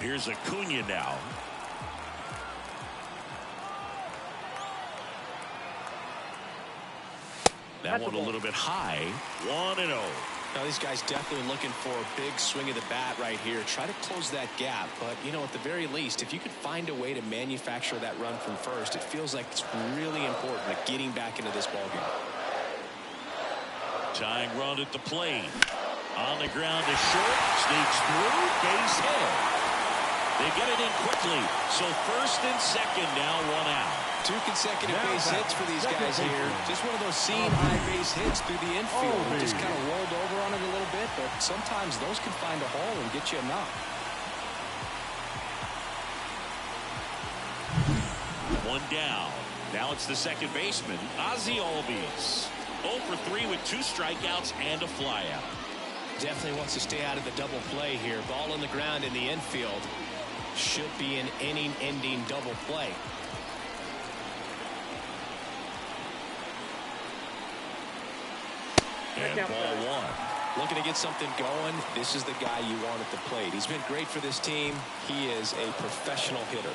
Here's Acuna now. That one a little bit high. 1-0. Now, these guys definitely looking for a big swing of the bat right here. Try to close that gap. But, you know, at the very least, if you could find a way to manufacture that run from first, it feels like it's really important at getting back into this ballgame. Tying run at the plate. On the ground to short. Sneaks through. Base hit. They get it in quickly. So first and second now, 1 out. 2 consecutive base hits for these guys here. Just one of those seeing high base hits through the infield. Just kind of rolled over on it a little bit, but sometimes those can find a hole and get you a knock. 1 down. Now it's the second baseman, Ozzie Albies. 0 for 3 with 2 strikeouts and a flyout. Definitely wants to stay out of the double play here. Ball on the ground in the infield. Should be an inning-ending double play. And ball 1. Looking to get something going. This is the guy you want at the plate. He's been great for this team. He is a professional hitter.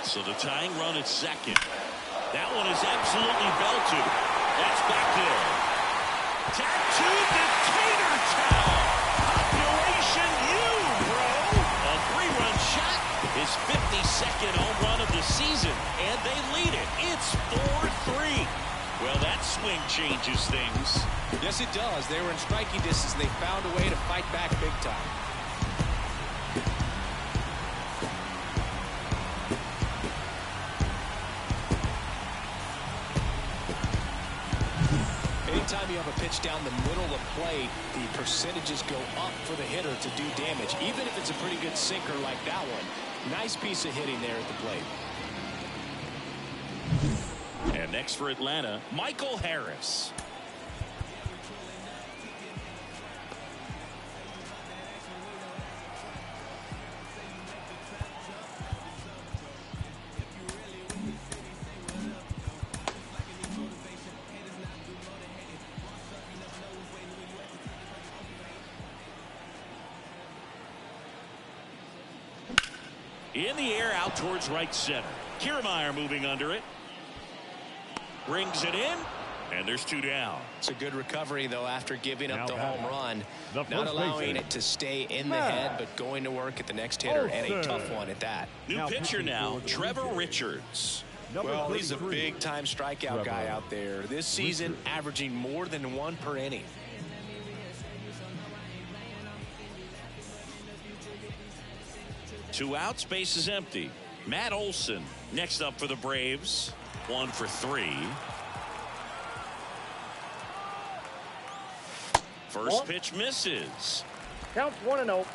So the tying run at second. That one is absolutely belted. That's back there. Tattooed Decatur Town. Population U, bro. A 3-run shot. His 52nd home run of the season. And they lead it. It's 4-3. Well, that swing changes things. Yes, it does. They were in striking distance. They found a way to fight back big time. Anytime you have a pitch down the middle of the plate, the percentages go up for the hitter to do damage, even if it's a pretty good sinker like that one. Nice piece of hitting there at the plate. And next for Atlanta, Michael Harris. In the air, out towards right center. Kiermaier moving under it. Brings it in, and there's 2 down. It's a good recovery, though, after giving up the home run. Not allowing it to stay in the head, but going to work at the next hitter, and a tough one at that. New pitcher now, Trevor Richards. Well, he's a big-time strikeout guy out there. This season, averaging more than 1 per inning. Two outs, base is empty. Matt Olson next up for the Braves. 1 for 3. First pitch misses. Counts 1-0.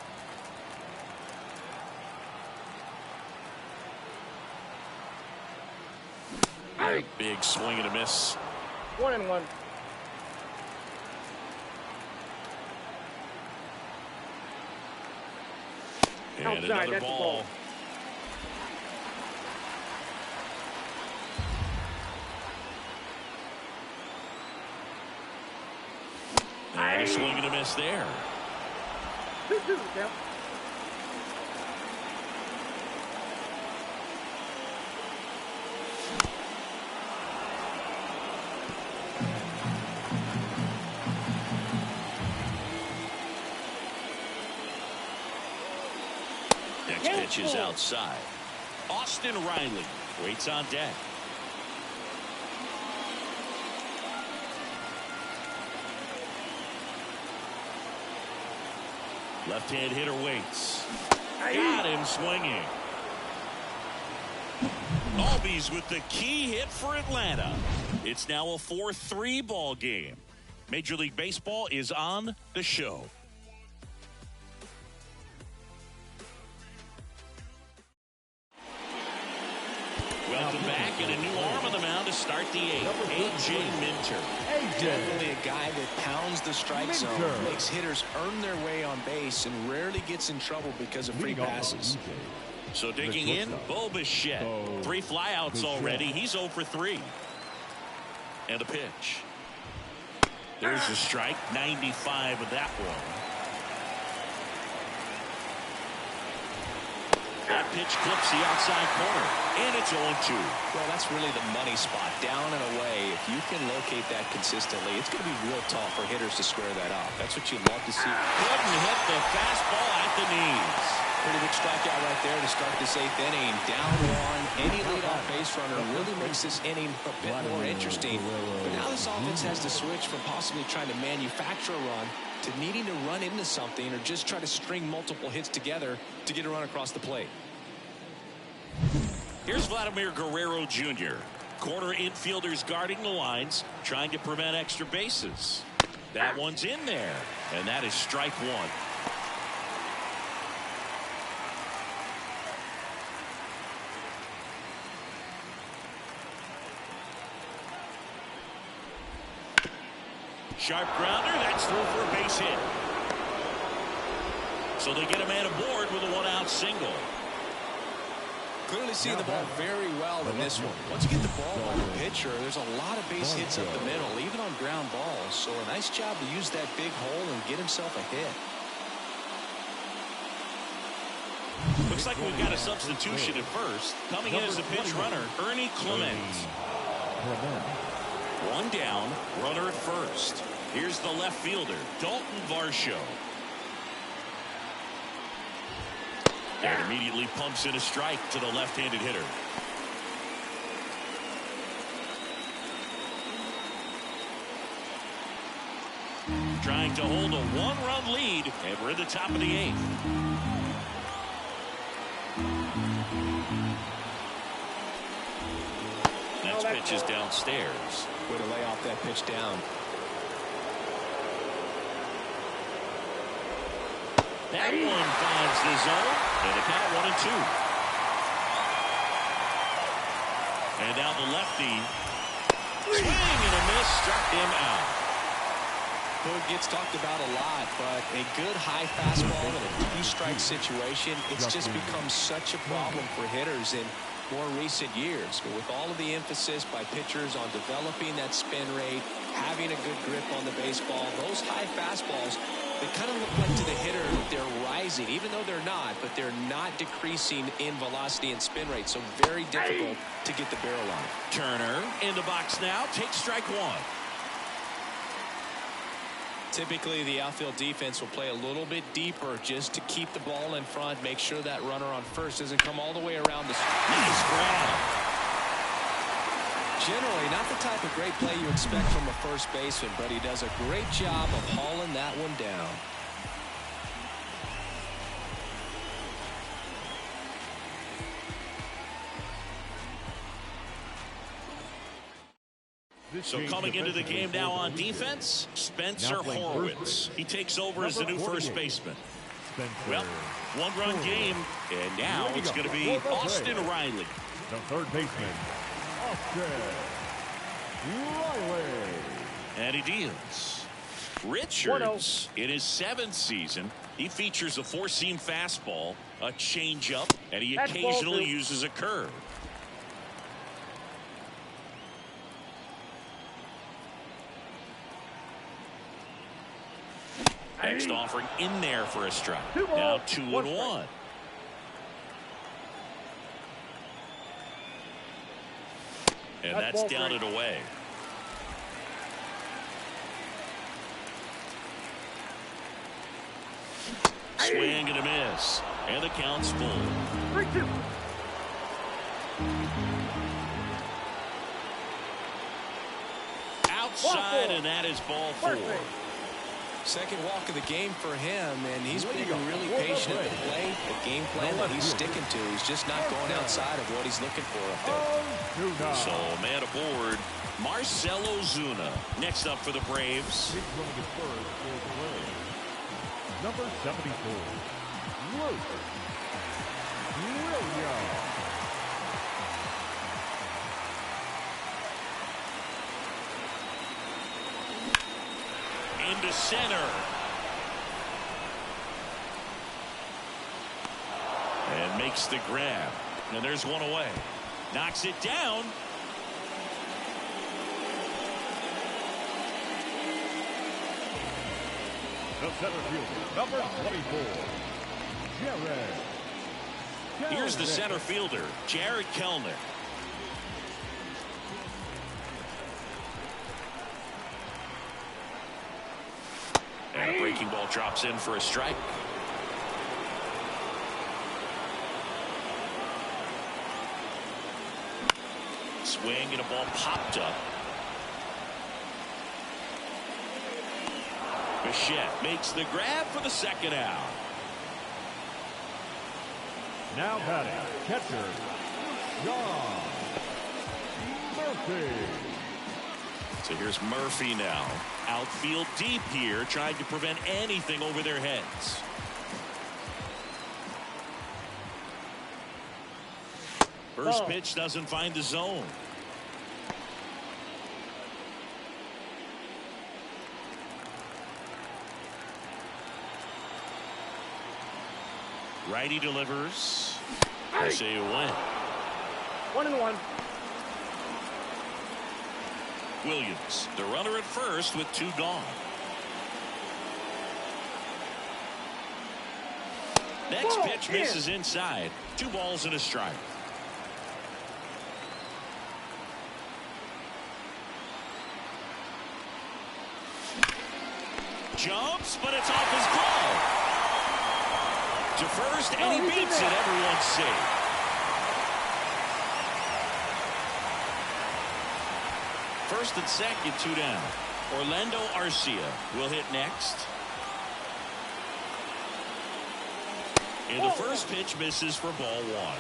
Big swing and a miss. 1-1. And Outside, another that's a ball. ball. And a swing and a miss there. 2-2 the count. Next pitch is outside. Austin Riley waits on deck. Left-hand hitter waits. Got him swinging. Albies with the key hit for Atlanta. It's now a 4-3 ball game. Major League Baseball is on the show. Welcome back, and a new arm on the mound to start the eighth. A.J. Minter. Definitely a guy that pounds the strike zone, makes hitters earn their way on base, and rarely gets in trouble because of free passes. So digging in, Bo Bichette. 3 flyouts already. He's 0 for 3. And a pitch. There's a strike. 95 of that one. That pitch clips the outside corner, and it's 0-2. Well, that's really the money spot, down and away. If you can locate that consistently, it's going to be real tough for hitters to square that up. That's what you love to see. Couldn't hit the fastball at the knees. Pretty big strikeout right there to start this 8th inning. Down one, any leadoff base runner really makes this inning a bit more interesting. But now this offense has to switch from possibly trying to manufacture a run to needing to run into something or just try to string multiple hits together to get a run across the plate. Here's Vladimir Guerrero Jr. Corner infielders guarding the lines, trying to prevent extra bases. That one's in there, and that is strike one. Sharp grounder, that's through for a base hit. So they get a man aboard with a 1-out single. Clearly seeing the ball very well in this one. Once you get the ball by the pitcher, there's a lot of base hits up the middle, even on ground balls. So a nice job to use that big hole and get himself a hit. Looks like we've got a substitution at first. Coming in as a pinch runner, Ernie Clement. 1 down, runner at first. Here's the left fielder, Dalton Varsho. And immediately pumps in a strike to the left-handed hitter. Trying to hold a 1-run lead, and we're in the top of the 8th. Next pitch is downstairs. Way to lay off that pitch down. That one finds the zone, and a count 1-2. And now the lefty, swing and a miss, struck him out. Boog gets talked about a lot, but a good high fastball in a 2-strike situation, it's just become such a problem for hitters in more recent years. But with all of the emphasis by pitchers on developing that spin rate, having a good grip on the baseball, those high fastballs, they kind of look like to the hitter they're rising, even though they're not, but they're not decreasing in velocity and spin rate. So very difficult to get the barrel on. Turner in the box now, takes strike one. Typically, the outfield defense will play a little bit deeper just to keep the ball in front, make sure that runner on first doesn't come all the way around the nice grab. Generally, not the type of great play you expect from a first baseman, but he does a great job of hauling that one down. So coming into the game now on defense, Spencer Horwitz. He takes over as the new first baseman. Well, 1-run game, and now it's going to be Austin Riley. The third baseman, Riley. And he deals. Richards, in his 7th season, he features a four-seam fastball, a changeup, and he occasionally uses a curve. Next offering in there for a strike. Now 2-1. And that's down and away. Swing and a miss. And the count's full. 3-2. Outside, and that is ball 4. Second walk of the game for him, and he's being really patient at the plate. The game plan that he's sticking to, he's just not going outside of what he's looking for up there. So, man aboard, Marcelo Zuna. Next up for the Braves. Number 74, Luke Williams. Into center. And makes the grab. And there's one away. Knocks it down. The center fielder, number 24, Jared. Here's the center fielder, Jared Kellner. And a breaking ball drops in for a strike. Swing and a ball popped up. Bichette makes the grab for the second out. Now batting, catcher, John Murphy. So here's Murphy now. Outfield deep here, trying to prevent anything over their heads. First pitch doesn't find the zone. Righty delivers. I say a win. 1-1. Williams, the runner at first with 2 gone. Next pitch misses inside. 2 balls and a strike. Jumps, but it's off his glove. To first, and he beats it. Everyone's safe. First and second, 2 down. Orlando Arcia will hit next. And the first pitch misses for ball 1.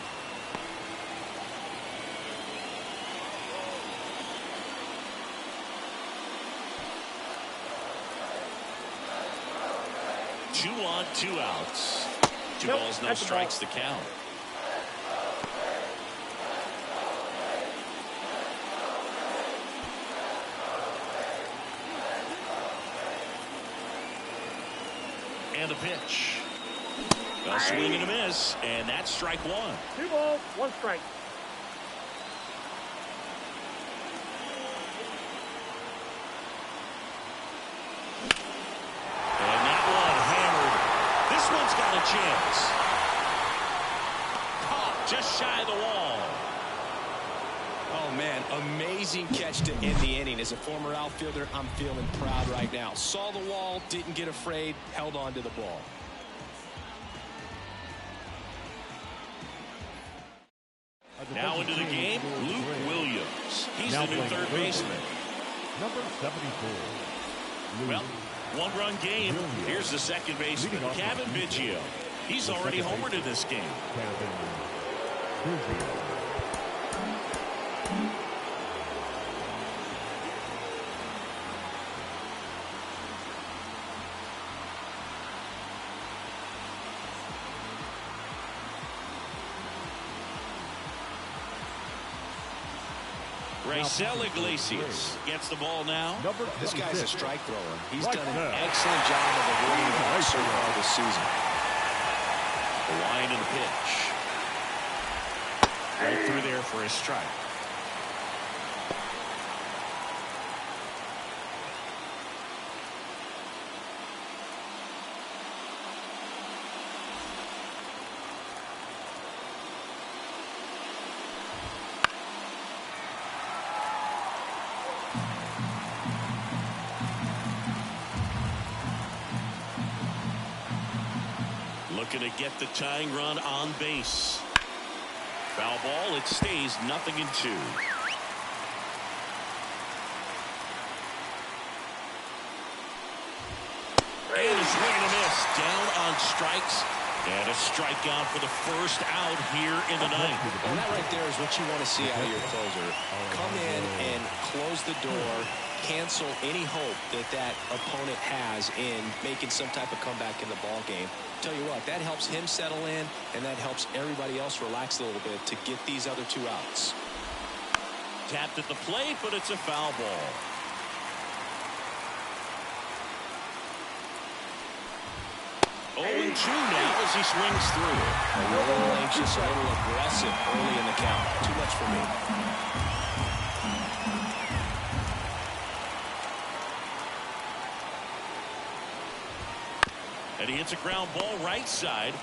Two on, 2 outs. 2 balls, no strikes, the count. And the pitch. A swing and a miss, and that's strike 1. 2 balls, 1 strike. And that one hammered. This one's got a chance. Caught just shy of the wall. Oh, man, amazing catch to end the inning. As a former outfielder, I'm feeling proud right now. Saw the wall, didn't get afraid, held on to the ball. Now into the game, Luke Williams. He's the new third baseman. Number 74. Well, 1-run game. Here's the second baseman, Kevin Biggio. He's already homered in this game. Raisel Iglesias gets the ball now. This guy's a strike thrower. He's done an excellent job of avoiding balls so far this season. The line and the pitch. Right through there for a strike. Looking to get the tying run on base. Foul ball, it stays 0-2. And a swing and a miss. Down on strikes. And a strikeout for the first out here in the ninth. Well, that right there is what you want to see out of your closer. Come in and close the door. Cancel any hope that opponent has in making some type of comeback in the ball game. Tell you what, that helps him settle in, and that helps everybody else relax a little bit to get these other two outs. Tapped at the plate, but it's a foul ball. 0-2 now as he swings through. A little anxious, a little aggressive early in the count. Too much for me. And he hits a ground ball right side.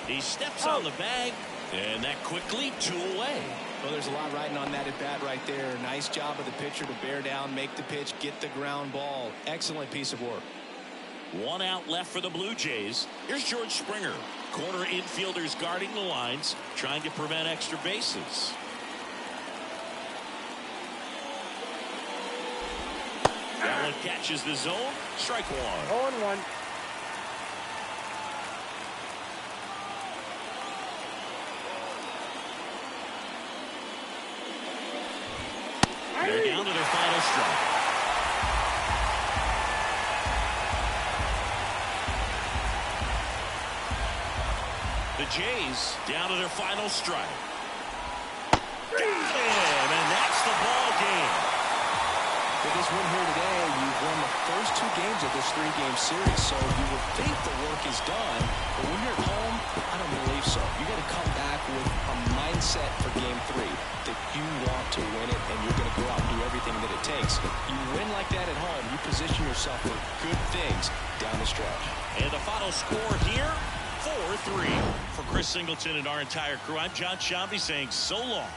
He steps on the bag, and that quickly 2 away. Well, there's a lot riding on that at bat right there. Nice job of the pitcher to bear down, make the pitch, get the ground ball. Excellent piece of work. 1 out left for the Blue Jays. Here's George Springer. Corner infielders guarding the lines, trying to prevent extra bases. That one catches the zone. Strike 1. 0-1. They're down to their final strike. The Jays down to their final strike. Got him, and that's the ball game. With this win here today, you've won the first 2 games of this 3-game series, so you would think the work is done. But when you're at home, I don't believe so. You got to come back with a mindset for Game 3 that you want to win it, and you're going to go out and do everything that it takes. You win like that at home, you position yourself for good things down the stretch. And the final score here, 4-3. For Chris Singleton and our entire crew, I'm John Shambi saying so long.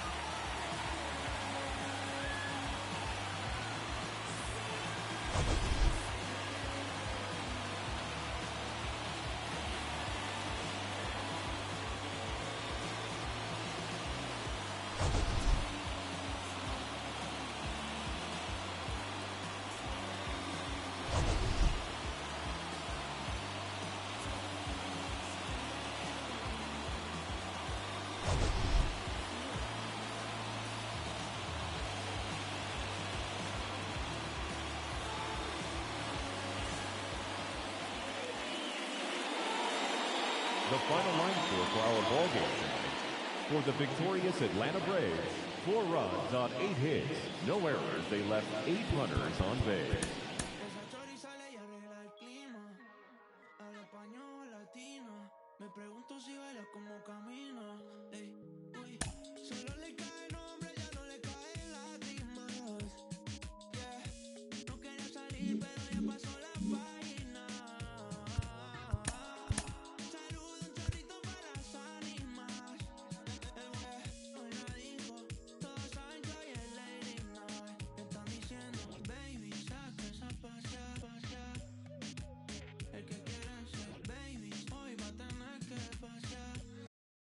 The final line score for our ball game tonight. For the victorious Atlanta Braves, 4 runs on 8 hits, no errors. They left 8 runners on base.